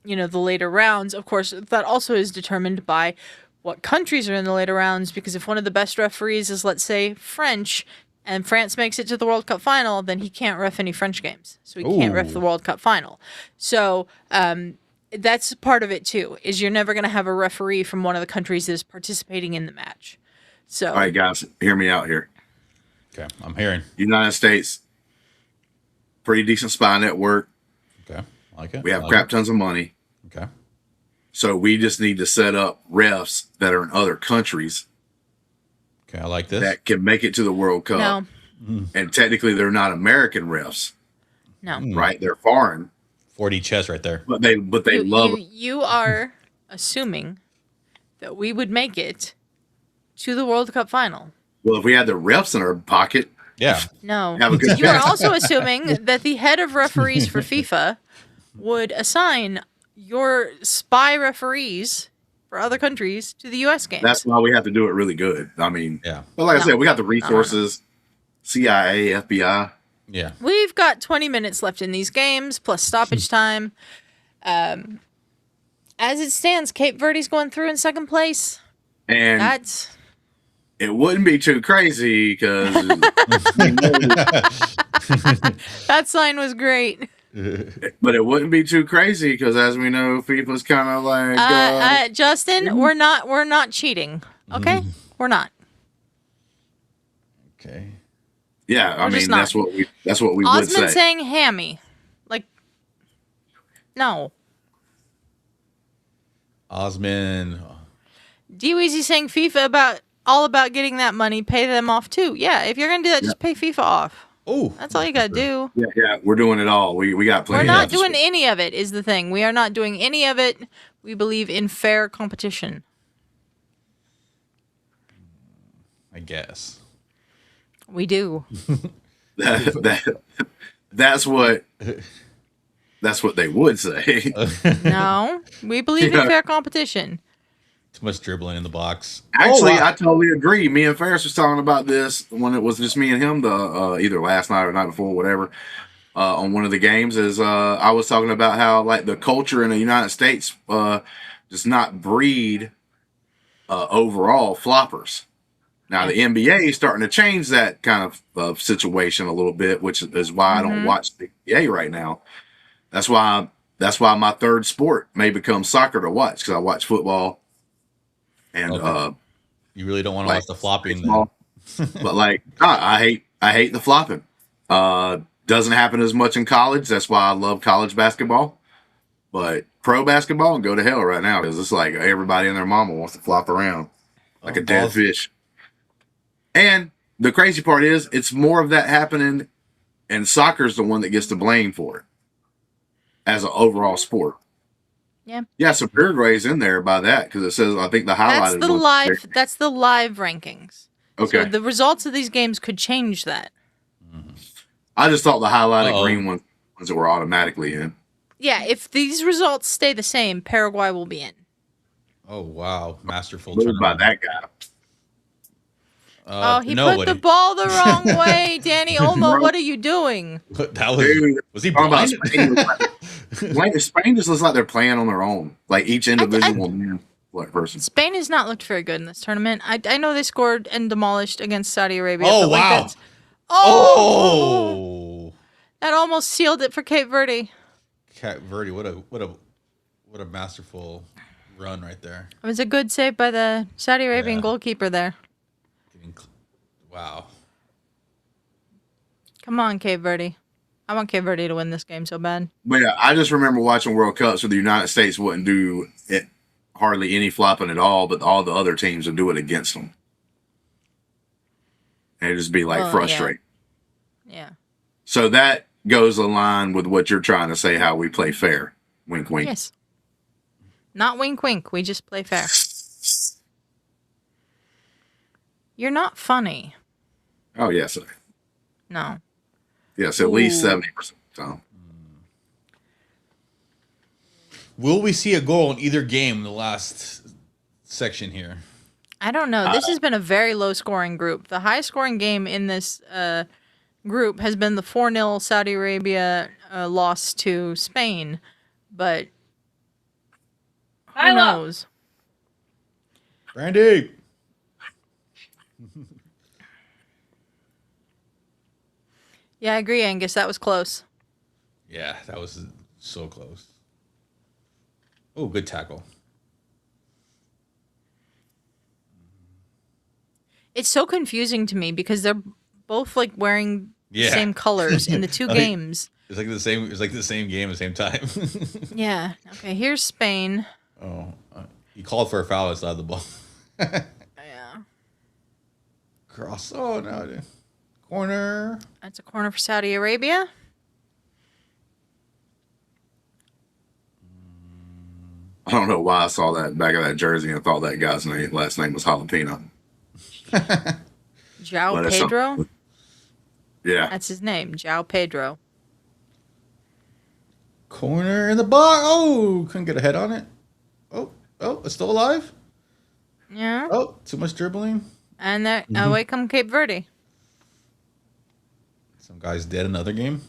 the later rounds. Of course, that also is determined by what countries are in the later rounds, because if one of the best referees is, let's say, French, and France makes it to the World Cup final, then he can't ref any French games, so he can't ref the World Cup final. So that's part of it too, is you're never going to have a referee from one of the countries that is participating in the match. So, All right, guys, hear me out here. Okay, I'm hearing. United States, pretty decent spy network. Okay, I like it. We have I like crap tons of money. it. Okay. So we just need to set up refs that are in other countries Okay, I like this. that can make it to the World Cup. no, And technically, they're not American refs, no. right? They're foreign, 4D chess right there. but they love. You are assuming that we would make it to the World Cup final. Well, if we had the refs in our pocket, Yeah. No. have a good You are chance. also assuming that the head of referees for FIFA would assign your spy referees for other countries to the U.S. games. That's why we have to do it really good. I mean, Yeah. but like I No. said, we got the resources, CIA, FBI. Yeah. We've got 20 minutes left in these games, plus stoppage time. As it stands, Cape Verde's going through in second place. And That's it wouldn't be too crazy because that sign was great. but it wouldn't be too crazy because, as we know, FIFA's kind of like Justin, we're not cheating. Okay, we're not. Okay. yeah. I We're just mean, not. that's what we would Osmond say. saying hammy, like no. Osmond. D-Weezy saying FIFA all about getting that money. Pay them off too. Yeah, if you're gonna do that, just pay FIFA off. Oh. That's all you gotta do. Yeah, we're doing it all. We got plenty. We're not of doing any of it. Is the thing. We are not doing any of it. We believe in fair competition. I guess. We do. That's what they would say. No, we believe in Yeah. fair competition. Too much dribbling in the box. Actually, wow. I totally agree. Me and Ferris was talking about this when it was just me and him, either last night or night before, whatever. On one of the games, I was talking about how like the culture in the United States does not breed overall floppers. Now the NBA is starting to change that kind of situation a little bit, which is why I don't watch the NBA right now. That's why my third sport may become soccer to watch, because I watch football and you really don't want to like watch the flopping baseball. But like I hate the flopping. Doesn't happen as much in college. That's why I love college basketball. But pro basketball can go to hell right now, because it's like everybody and their mama wants to flop around like a dead fish. And the crazy part is, it's more of that happening, and soccer's the one that gets the blame for it as an overall sport. Yeah. Yeah, so Uruguay's in there by that, because it says, I think the highlighted That's the live rankings. Okay. So the results of these games could change that. I just thought the highlighted green ones that were automatically in. Yeah, if these results stay the same, Paraguay will be in. Oh wow, masterful. Moved by that guy. He put the ball the wrong way. Danny Olmo, what are you doing? That was he talking blind? About Spain just looks like they're playing on their own. Like each individual person. Spain has not looked very good in this tournament. I know they scored and demolished against Saudi Arabia. Oh but wow! Oh, that almost sealed it for Cape Verde. Cape Verde, what a masterful run right there. It was a good save by the Saudi Arabian goalkeeper there. Wow. Come on, Cape Verde. I want Cape Verde to win this game so bad. But yeah, I just remember watching World Cups where the United States wouldn't do it, hardly any flopping at all, but all the other teams would do it against them. And it'd just be like frustrating. Yeah. So that goes in line with what you're trying to say, how we play fair. Wink, wink. Yes. Not wink, wink. We just play fair. You're not funny. Oh, yes. No. Yes, at least 70%. So. Will we see a goal in either game in the last section here? I don't know. This has been a very low-scoring group. The highest-scoring game in this group has been the 4-0 Saudi Arabia loss to Spain. But who knows? Brandy! Yeah, I agree, Angus. That was close. Yeah, that was so close. Oh, good tackle. It's so confusing to me because they're both like wearing the same colors in the two games. It's like the same. It's like the same game at the same time. Yeah. Okay. Here's Spain. Oh, he called for a foul outside the ball. Yeah. Cross. Oh no! Corner. That's a corner for Saudi Arabia. I don't know why I saw that back of that jersey and thought that guy's last name was Jalapeno. João Pedro? Yeah. That's his name, João Pedro. Corner in the box. Oh, couldn't get a head on it. Oh, it's still alive? Yeah. Oh, too much dribbling. And there, away come Cape Verde. Some guy's dead another game.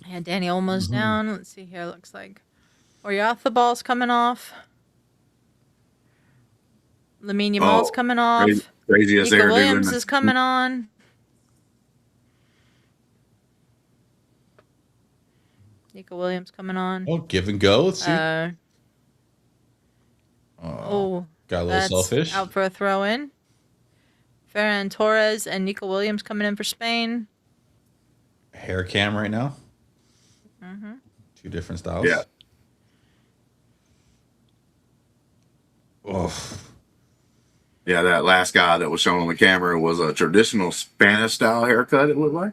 Yeah, Danny almost down. Let's see here. Looks like the ball's coming off. Lamine Yamal's coming off. Crazy as Nico they're Williams doing. is coming on. Nico Williams coming on. Oh, give and go. Let's see. Got a little selfish. Out for a throw in. Ferran Torres and Nico Williams coming in for Spain. Hair cam right now. Two different styles. Yeah. Oh. Yeah, that last guy that was shown on the camera was a traditional Spanish style haircut, it looked like.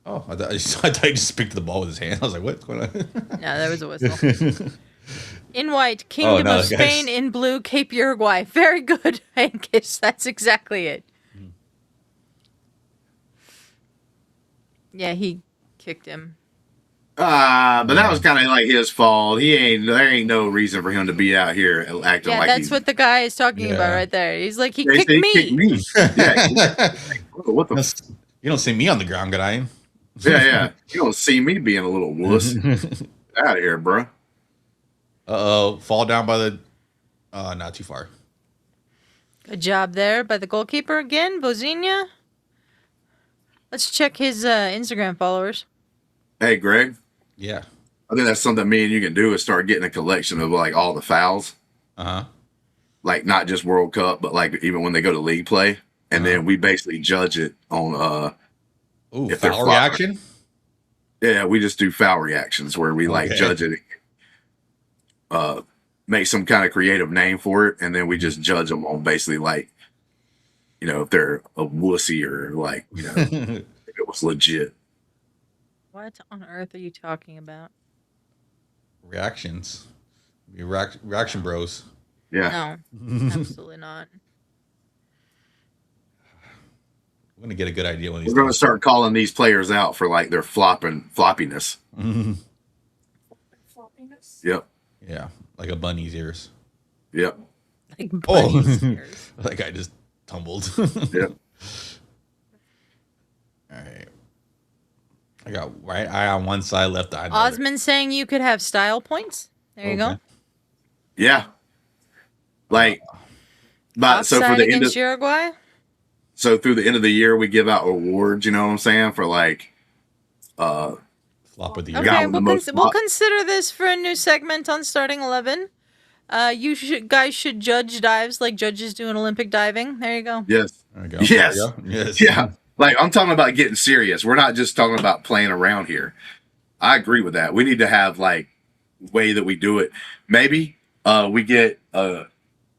Oh, I thought he just picked the ball with his hand. I was like, what's going on? No, there was a whistle. In white, Kingdom of Spain. In blue, Cape Uruguay. Very good, Angus. That's exactly it. Yeah, he kicked him. But that was kind of like his fault. There ain't no reason for him to be out here acting like that's what the guy is talking about right there. He's like, he kicked me. Kicked me. Yeah. What the? You don't see me on the ground, guy. Yeah. You don't see me being a little wuss. Out of here, bro. Fall down by the Not too far. Good job there by the goalkeeper again, Bozinia. Let's check his Instagram followers. Hey, Greg. Yeah. I think that's something me and you can do is start getting a collection of like all the fouls. Uh-huh. Like not just World Cup, but like even when they go to league play. And then we basically judge it on if they're foul flopping. reaction? Yeah, we just do foul reactions where we like judge it, make some kind of creative name for it, and then we just judge them on basically like, if they're a wussy or like, if it was legit. What on earth are you talking about? Reactions. Reaction bros. Yeah. No, absolutely not. I'm gonna get a good idea when these. We're going to start calling these players out for like their floppiness. Floppiness. Yep. Yeah, like a bunny's ears. Yep. Like bunny's ears. That guy just tumbled. Yep. All right. I got right eye on one side, left eye on the other. Osmond saying you could have style points. There you go. Yeah. Like, but so for Offside the end against of, Uruguay. so through the end of the year, we give out awards. You know what I'm saying? For like, Flop of the year. Okay, Guy with the most we'll flop. consider this for a new segment on Starting 11. Guys should judge dives like judges do in Olympic diving. There you go. Yes. There we go. Yes. There we go. Yes. Yeah. Like I'm talking about getting serious. We're not just talking about playing around here. I agree with that. We need to have like way that we do it. Maybe we get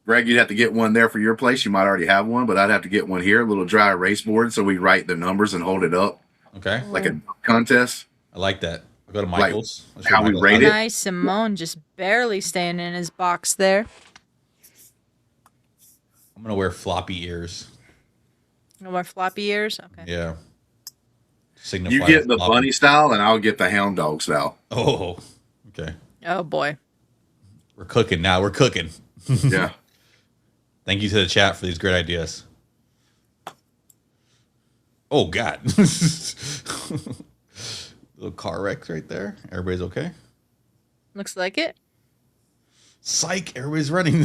Greg, you'd have to get one there for your place. You might already have one, but I'd have to get one here, a little dry erase board, so we write the numbers and hold it up Okay. like a contest. I like that. I'll go to Michael's. I'll show how we Michael's rate house. it. Nice, Simone just barely staying in his box there. I'm gonna wear floppy ears. No more floppy ears. Okay. Yeah. Signify You get the floppy. bunny style, and I'll get the hound dog style. Oh. Okay. Oh boy. We're cooking now. We're cooking. Yeah. Thank you to the chat for these great ideas. Oh God. Little car wrecks right there. Everybody's okay. Looks like it. Psych. Everybody's running.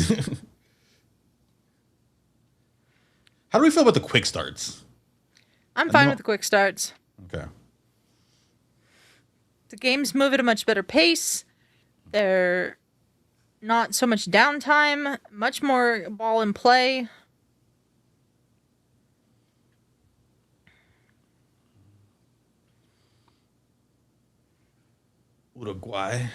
How do we feel about the quick starts? I'm fine with the quick starts. Okay. The games move at a much better pace. They're not so much downtime, much more ball in play. Uruguay.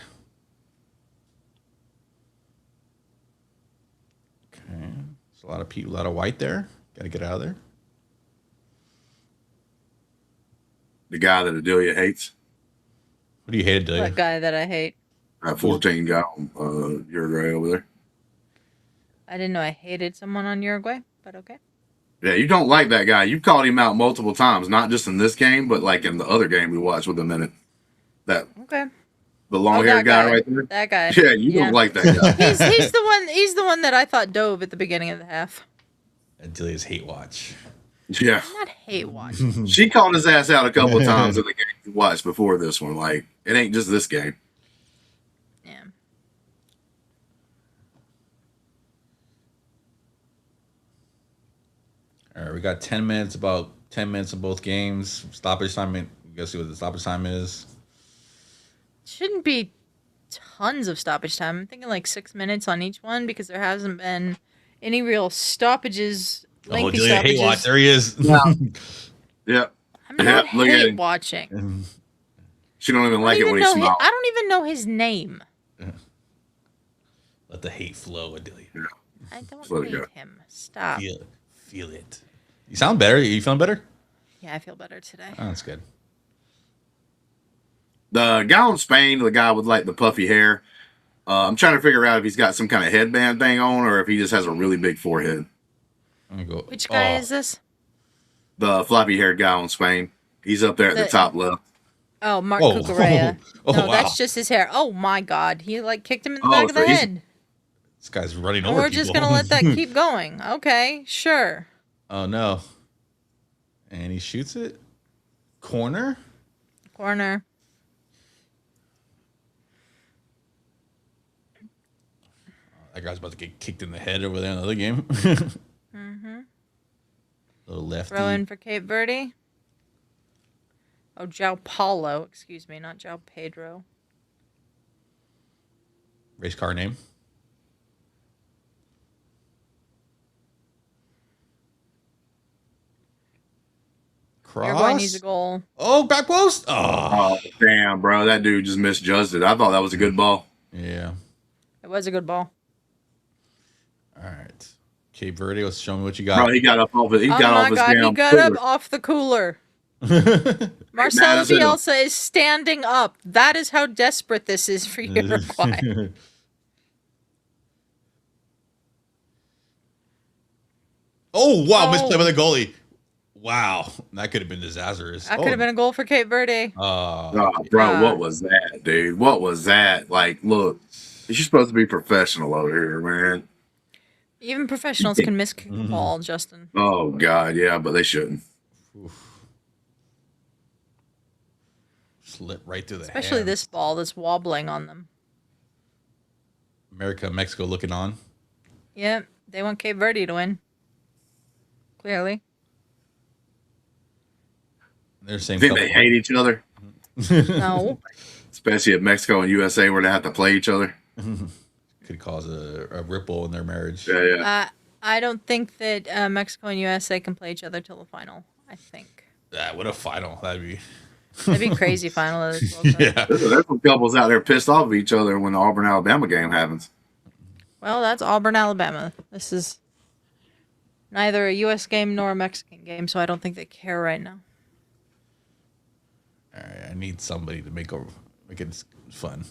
Okay. There's a lot of people, a lot of white there. Got to get out of there. The guy that Adelia hates, What do you hate, Adelia? That guy that I hate. that 14 guy on Uruguay over there. I didn't know I hated someone on Uruguay, but okay. Yeah, you don't like that guy. You've called him out multiple times, not just in this game, but like in the other game we watched with him in it. That Okay. the long-haired guy right there. That guy. Yeah, you don't like that guy. He's the one that I thought dove at the beginning of the half. Adelia's hate watch. Yeah. Not hate watch. She called his ass out a couple of times in the game we watched before this one. Like, it ain't just this game. Yeah. All right, we got 10 minutes, about 10 minutes of both games. Stoppage time, you guys see what the stoppage time is? Shouldn't be tons of stoppage time. I'm thinking like 6 minutes on each one because there hasn't been any real stoppages. Lengthy Adelia hate stoppages. watch. There he is. Yeah. I'm not look at hate him. watching. She don't even like it when he I smiles. don't even know his name. Let the hate flow, Adelia. I don't Let it hate go. him. Stop. Feel it. You sound better. Are you feeling better? Yeah, I feel better today. Oh, that's good. The guy in Spain, the guy with like the puffy hair, I'm trying to figure out if he's got some kind of headband thing on or if he just has a really big forehead. I'm gonna go. Which guy is this? The floppy haired guy in Spain. He's up there at the top left. Oh, Mark Whoa. Cucurella. Oh, No, wow. that's just his hair. Oh my God, he like kicked him in the Oh, back of so the he's- head. This guy's running And over we're just people. gonna let that keep going. Okay, sure. Oh no! And he shoots it. Corner. Corner. That guy's about to get kicked in the head over there in the other game. Mm-hmm. Little lefty. Throw in for Cape Verde. Oh, João Paulo. Excuse me, not João Pedro. Race car name. Uruguay needs a Cross. goal. Oh, back post. Oh. Oh, damn, bro. That dude just misjudged it. I thought that was a good ball. Yeah. It was a good ball. All right. Cape Verde, let's show me what you got. Bro, he got up off it. He Oh got off my his God, damn he got cooler. up off the cooler. Mad Marcelo as hell. Bielsa is standing up. That is how desperate this is for Uruguay. Oh, wow. Oh. Misplay by the goalie. Wow. That could have been disastrous. That could have been a goal for Cape Verde. Oh, bro, what was that, dude? What was that? Like, look, you're supposed to be professional over here, man. Even professionals can miss kick a ball, Justin. Oh, God, yeah, but they shouldn't. Slip right through the Especially hands. this ball that's wobbling on them. America, Mexico looking on. Yep, they want Cape Verde to win. Clearly. They're the same Think couple. they hate each other, No. especially if Mexico and USA were to have to play each other. Could cause a ripple in their marriage. Yeah, yeah. I don't think that Mexico and USA can play each other till the final. I think. What a final that'd be. That'd be a crazy final. Of this World Cup. Yeah. There's some couples out there pissed off at each other when the Auburn Alabama game happens. Well, that's Auburn, Alabama. This is neither a U.S. game nor a Mexican game, so I don't think they care right now. All right, I need somebody to make it fun.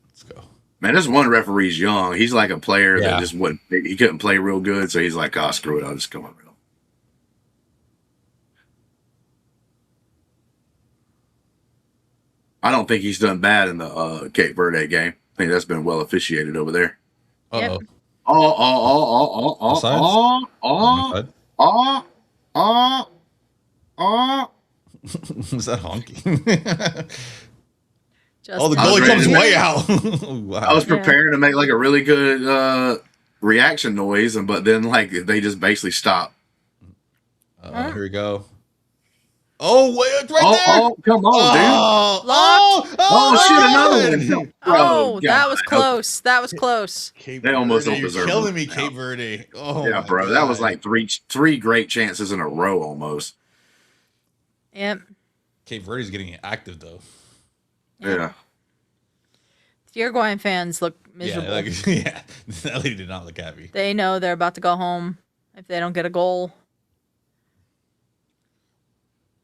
Let's go. Man, this one referee's young. He's like a player Yeah. that just wouldn't. He couldn't play real good, so he's like, "Oh, screw it, I'll just come on." I don't think he's done bad in the Cape Verde game. I think that's been well officiated over there. Uh-oh. Yep. Was that honky? Just Oh, the I was goalie ready comes to way out. Wow. I was preparing to make like a really good reaction noise, but then like they just basically stopped. Here we go. Oh, wait, it's right there. Oh, come on, dude! Locked. Shit, another one! Oh, Bro, that God. was close. That was close. Cape They almost Verde, don't deserve You're killing it me, now. Cape Verde. Oh, Yeah, my bro, that was God. like three great chances in a row almost. Yep. Cape Verde's getting active though. Yeah. The Uruguayan fans look miserable. Yeah, yeah. That lady did not look happy. They know they're about to go home if they don't get a goal.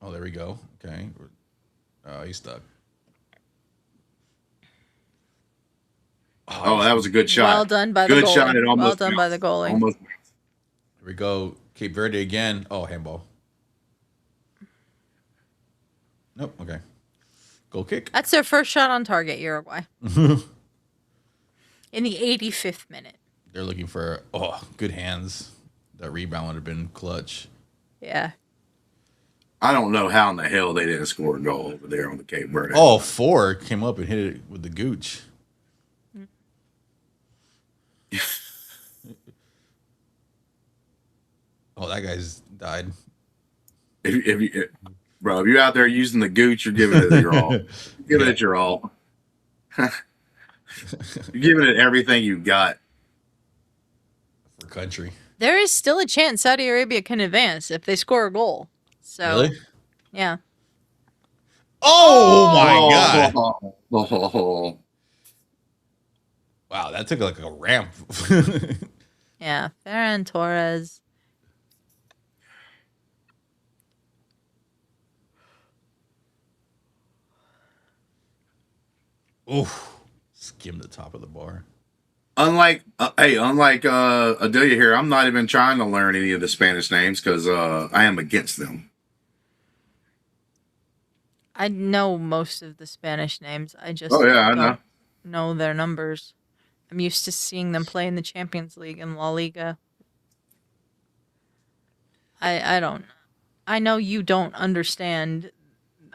Oh, there we go. Okay. Oh, he's stuck. Oh, that was a good shot. Well done by the Good goalie. shot. It almost Well done by the goalie. Almost. Here we go. Cape Verde again. Oh, handball. Nope. Okay. Goal kick. That's their first shot on target, Uruguay. In the 85th minute. They're looking for good hands. That rebound would have been clutch. Yeah. I don't know how in the hell they didn't score a goal over there on the Cape Verde. Oh, 4 came up and hit it with the gooch. Oh, that guy's died. If you're out there using the gooch, you're giving it your all. Giving it your all. You're giving it everything you've got. For country. There is still a chance Saudi Arabia can advance if they score a goal. So, Really? yeah. Oh, my God. Oh. Wow, that took like a ramp. Yeah. Ferran Torres. Oof. Skim the top of the bar. Unlike Adelia here, I'm not even trying to learn any of the Spanish names because I am against them. I know most of the Spanish names. I just Oh yeah, I don't know. know their numbers. I'm used to seeing them play in the Champions League and La Liga. I don't. I know you don't understand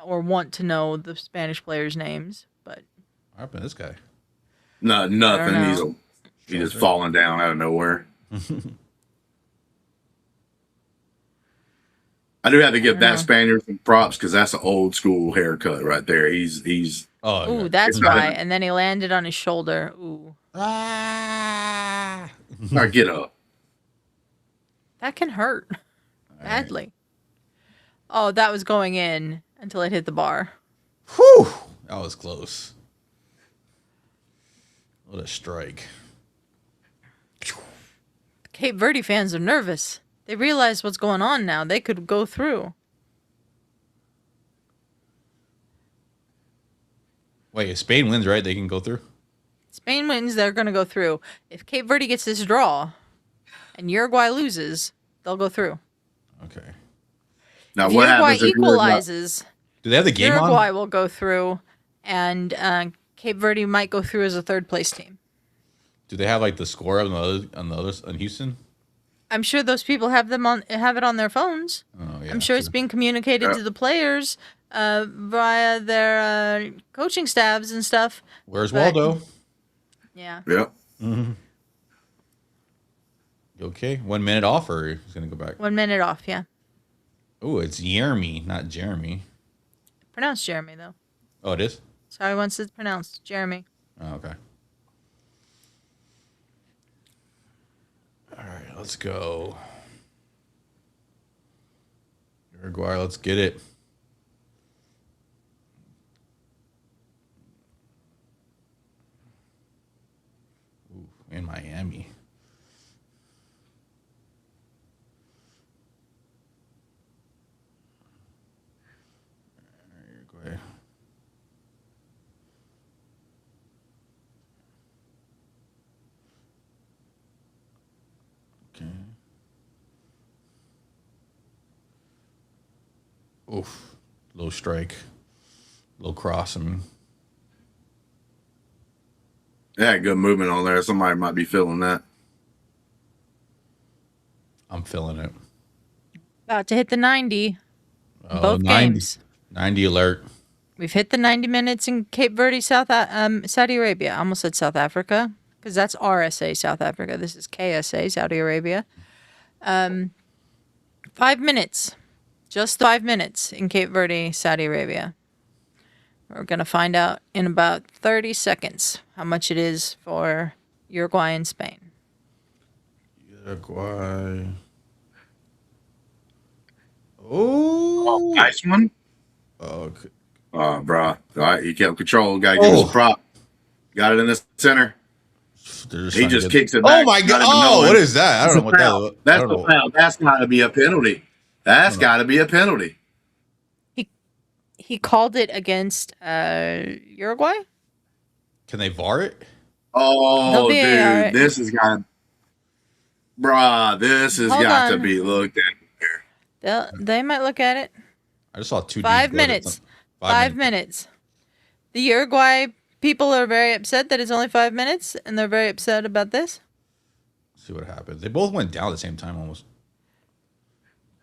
or want to know the Spanish players' names, but What happened to this guy? No, nothing. I don't He's know. He just falling down out of nowhere. I do have to give that Spaniard some props because that's an old school haircut right there. He's Oh, Ooh, yeah. that's It's not why. in- And then he landed on his shoulder. Ooh, Ah. all right, get up. that can hurt badly. Oh, that was going in until it hit the bar. Whew. That was close. What a strike. Cape Verde fans are nervous. They realize what's going on now. They could go through. Wait, if Spain wins, right? They can go through? Spain wins, they're going to go through. If Cape Verde gets this draw and Uruguay loses, they'll go through. Okay. Now If what Uruguay happens if Uruguay- equalizes, Do they have the game Uruguay on? will go through, and Cape Verde might go through as a third place team. Do they have like the score on Houston? I'm sure those people have it on their phones. Oh yeah. I'm sure it's being communicated to the players via their coaching staffs and stuff. Where's but- Waldo? Yeah. Yep. You okay? 1 minute off, or he's gonna go back? 1 minute off, yeah. Oh, it's Jeremy, not Jeremy. Pronounced Jeremy, though. Oh, it is. That's how he wants it pronounced. Jeremy. Oh, okay. All right, let's go. Uruguay, let's get it. Ooh, in Miami. Uruguay. Okay. Oof. Low strike. Low cross. Yeah, good movement on there. Somebody might be feeling that. I'm feeling it. About to hit the 90. Oh, Both 90, games. 90 alert. We've hit the 90 minutes in Cape Verde, Saudi Arabia. I almost said South Africa because that's RSA, South Africa. This is KSA, Saudi Arabia. 5 minutes. Just 5 minutes in Cape Verde, Saudi Arabia. We're going to find out in about 30 seconds how much it is for Uruguay and Spain. Uruguay. Oh. Nice one. Okay. Oh, bro. All right, he kept control. Got to give us a prop. Got it in the center. He just kicks it back. Oh my god! not even Oh, knowing. what is that? I don't know what that was. That's a foul. That's got to be a penalty. That's got to be a penalty. He called it against Uruguay? Can they VAR it? Oh, They'll be dude, all right. this has got, this has Hold got to on. be looked at. They might look at it. I just saw 2 5 dudes go to minutes. some- 5 minutes. The Uruguay people are very upset that it's only 5 minutes, and they're very upset about this. See what happens. They both went down at the same time almost.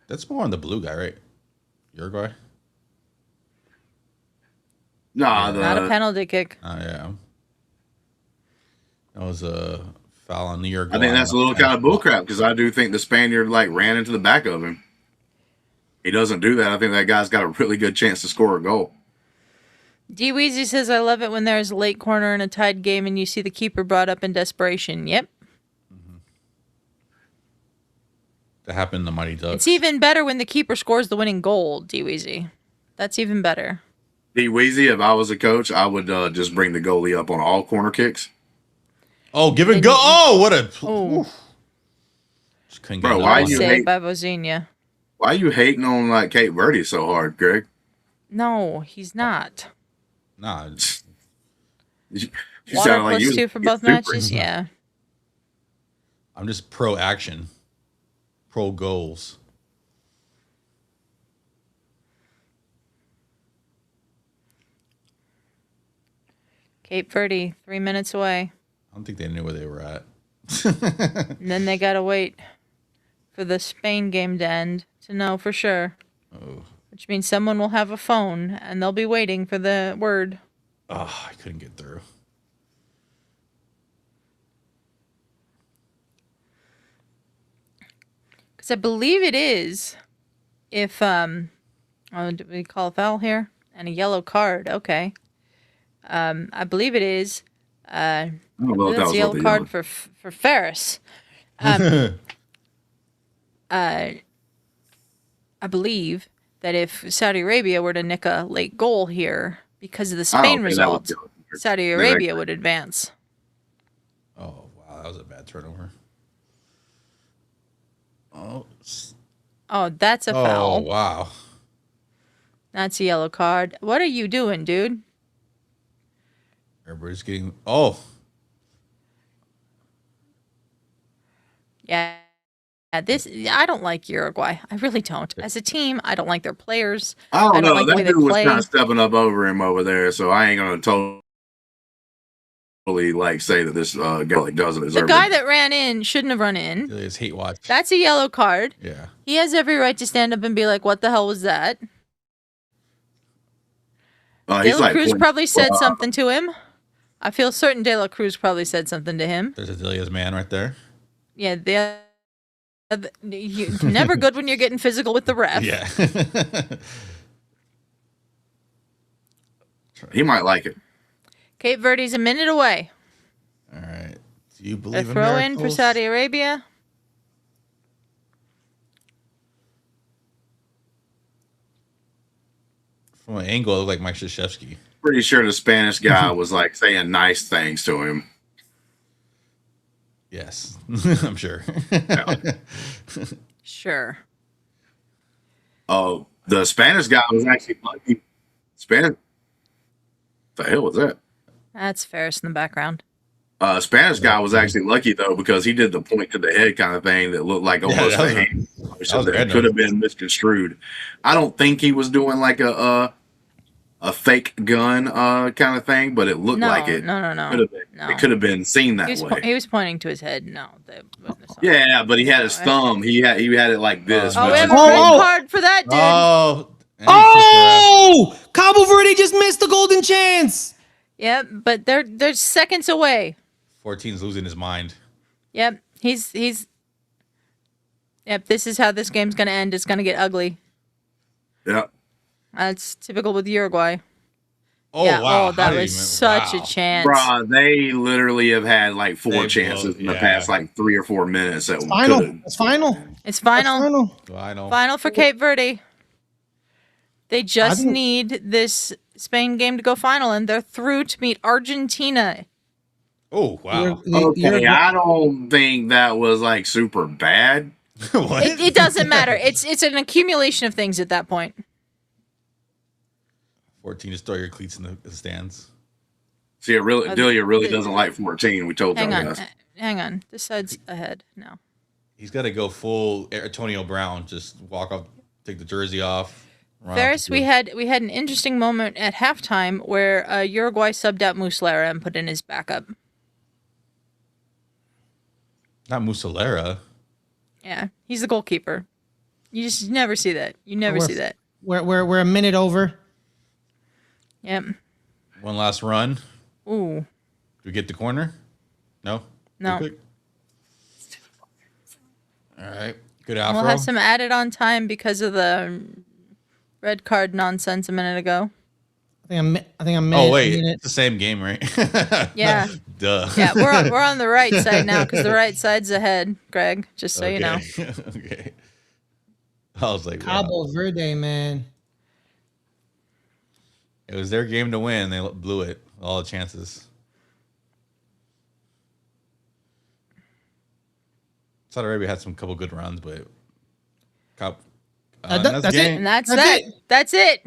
That's more on the blue guy, right? Uruguay? Nah, Not a penalty kick. Oh, yeah. That was a foul on the Uruguay. I think that's a little kind of bullcrap because I do think the Spaniard ran into the back of him. He doesn't do that. I think that guy's got a really good chance to score a goal. D Weezy says, I love it when there's a late corner in a tied game and you see the keeper brought up in desperation. Yep. That happened in the Mighty Ducks. It's even better when the keeper scores the winning goal, D Weezy. That's even better. D Weezy, if I was a coach, I would just bring the goalie up on all corner kicks. Oh, give it go! Oh, what a! Oh. Just couldn't Bro, get why it. you Saved hate- by Vozinha. Why are you hating on Cape Verde so hard, Greg? No, he's not. Nah, You Water sound like plus you 2 for both super. matches? Yeah. I'm just pro action, pro goals. Cape Verde, 3 minutes away. I don't think they knew where they were at. And then they got to wait for the Spain game to end to know for sure. Oh, Which means someone will have a phone and they'll be waiting for the word. I couldn't get through. Because I believe it is if do we call a foul here? And a yellow card. Okay. I believe it is. I don't know if that That's was a what yellow the card for Ferris. I believe that if Saudi Arabia were to nick a late goal here because of the I don't Spain think that was result, yellow card. Saudi Then Arabia would advance. Oh wow, that was a bad turnover. Oh. Oh, that's a Oh foul. wow. That's a yellow card. What are you doing, dude? Everybody's getting. Oh. Yeah. I don't like Uruguay. I really don't. As a team, I don't like their players. I don't know. like the way That they dude was play. kind of stepping up over him over there, so I ain't gonna totally like say that this guy like doesn't The deserve guy it. that ran in shouldn't have run in. It's hate watch. That's a yellow card. Yeah. He has every right to stand up and be like, "What the hell was that?" He's De La like Cruz pointing- probably said something to him. I feel certain De La Cruz probably said something to him. There's Adelia's man right there. Yeah, you're never good when you're getting physical with the ref. Yeah. He might like it. Cape Verde's a minute away. All right. Do you A believe in throw in for miracles? Saudi Arabia. From an angle, it looked like Mike Krzyzewski. Pretty sure the Spanish guy was like saying nice things to him. Yes, I'm sure. Sure. Oh, the Spanish guy was actually lucky. Spanish. The hell was that? That's Ferris in the background. Spanish guy was actually lucky though because he did the point to the head kind of thing that looked like almost that was a a- hand. that was That random. could have been misconstrued. I don't think he was doing like a fake gun kind of thing, but it looked No, like it. no. Could have been. No. It could have been seen that way. He was pointing to his head. No, that wasn't a- Yeah, but he had his thumb. He had it like this. Oh, which we have is- a red Oh! card for that dude. Oh. and Oh, Cabo Verde just missed the golden chance. Yep, but they're seconds away. 14's losing his mind. Yep, he's. Yep, this is how this game's gonna end. It's gonna get ugly. yeah. That's typical with Uruguay. Oh yeah. wow! Oh, that How did was he- such wow. a chance. Bruh, they literally have had like four They chances in the yeah. past like 3 or 4 minutes that Final. could have. It's final. It's final. Final. Final. Final for Cape Verde. They just think- need this Spain game to go final, and they're through to meet Argentina. Oh wow! Okay, I don't think that was like super bad. What? It doesn't matter. It's an accumulation of things at that point. 14, just throw your cleats in the stands. See, Delia really doesn't like 14. We told Hang y'all on, guys. hang on. This side's ahead. No. He's got to go full Antonio Brown. Just walk off, take the jersey off. run off Ferris, the we field. had an interesting moment at halftime where Uruguay subbed out Muslera and put in his backup. Not Muslera. Yeah, he's the goalkeeper. You just never see that. You never see that. We're a minute over. Yep. One last run. Ooh. Do we get the corner? No. No. Too quick? All right. Good afro. We'll have some added on time because of the red card nonsense a minute ago. I think I'm. Oh wait, minute. it's the same game, right? Yeah. Duh. Yeah, we're on the right side now because the right side's ahead, Greg. Just so you know. Okay. I was like, wow. Cabo Verde, man. It was their game to win. They blew it. All the chances. Saudi Arabia had some couple good runs, but That's it. game. And that's That's that. it. That's it.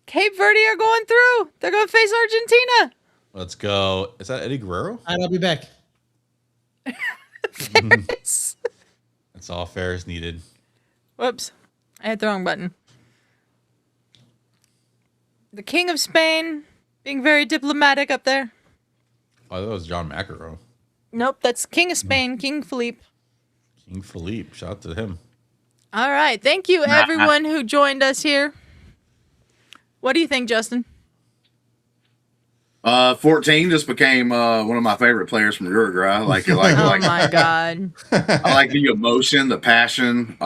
Cape Verde are going through. They're going to face Argentina. Let's go. Is that Eddie Guerrero? All right, I'll be back. Ferris. That's all Ferris needed. Whoops. I hit the wrong button. The King of Spain being very diplomatic up there. Oh, that was John McEnroe. Nope, that's King of Spain, King Philippe. King Philippe. Shout out to him. All right. Thank you, everyone who joined us here. What do you think, Justin? 14 just became one of my favorite players from Uruguay. I like it. Oh my god. I like the emotion, the passion.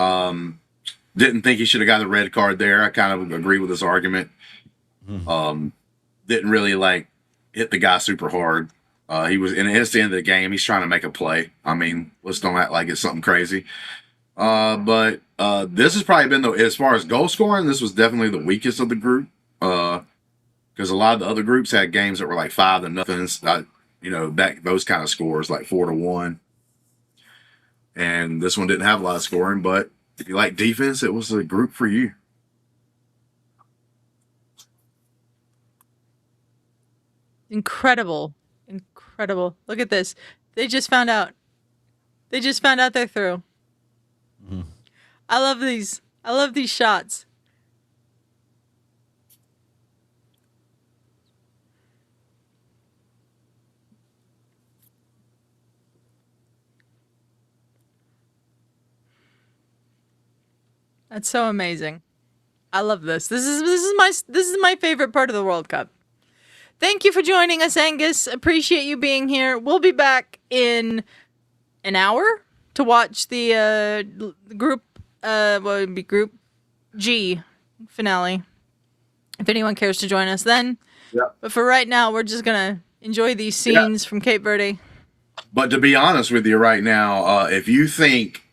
Didn't think he should have got the red card there. I kind of agree with his argument. Didn't really like hit the guy super hard. He was, and it's the end of the game. He's trying to make a play. I mean, let's don't act like it's something crazy. But this has probably been as far as goal scoring, this was definitely the weakest of the group. Because a lot of the other groups had games that were like 5-0, those kind of scores, like 4-1. And this one didn't have a lot of scoring, but if you like defense, it was a group for you. Incredible. Look at this. They just found out. They're through. I love these shots. That's so amazing. I love this. This is my favorite part of the World Cup. Thank you for joining us, Angus. Appreciate you being here. We'll be back in an hour to watch the group Group G finale. If anyone cares to join us then. Yeah. But for right now, we're just gonna enjoy these scenes from Cape Verde. But to be honest with you right now, if you think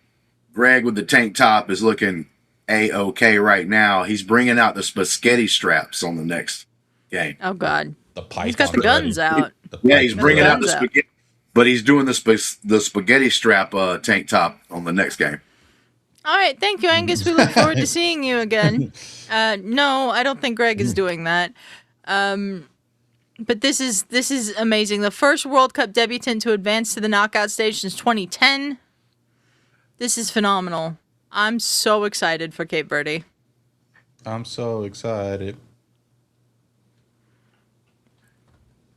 Greg with the tank top is looking A-OK right now, he's bringing out the spaghetti straps on the next game. Oh God. The pipe. He's got the guns out. He's bringing out the spaghetti, but he's doing the spaghetti strap tank top on the next game. All right, thank you, Angus. We look forward to seeing you again. No, I don't think Greg is doing that. But this is amazing. The first World Cup debutant to advance to the knockout stage since 2010. This is phenomenal. I'm so excited for Cape Verde. I'm so excited.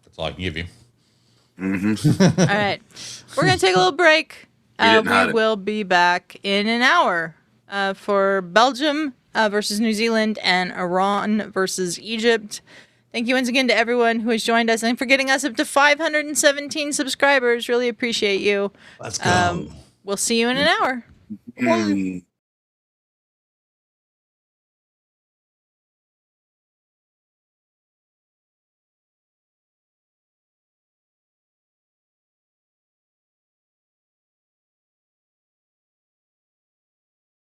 That's all I can give you. All right, we're gonna take a little break. We will be back in an hour for Belgium versus New Zealand and Iran versus Egypt. Thank you once again to everyone who has joined us and for getting us up to 517 subscribers. Really appreciate you. Let's go. We'll see you in an hour. Mm.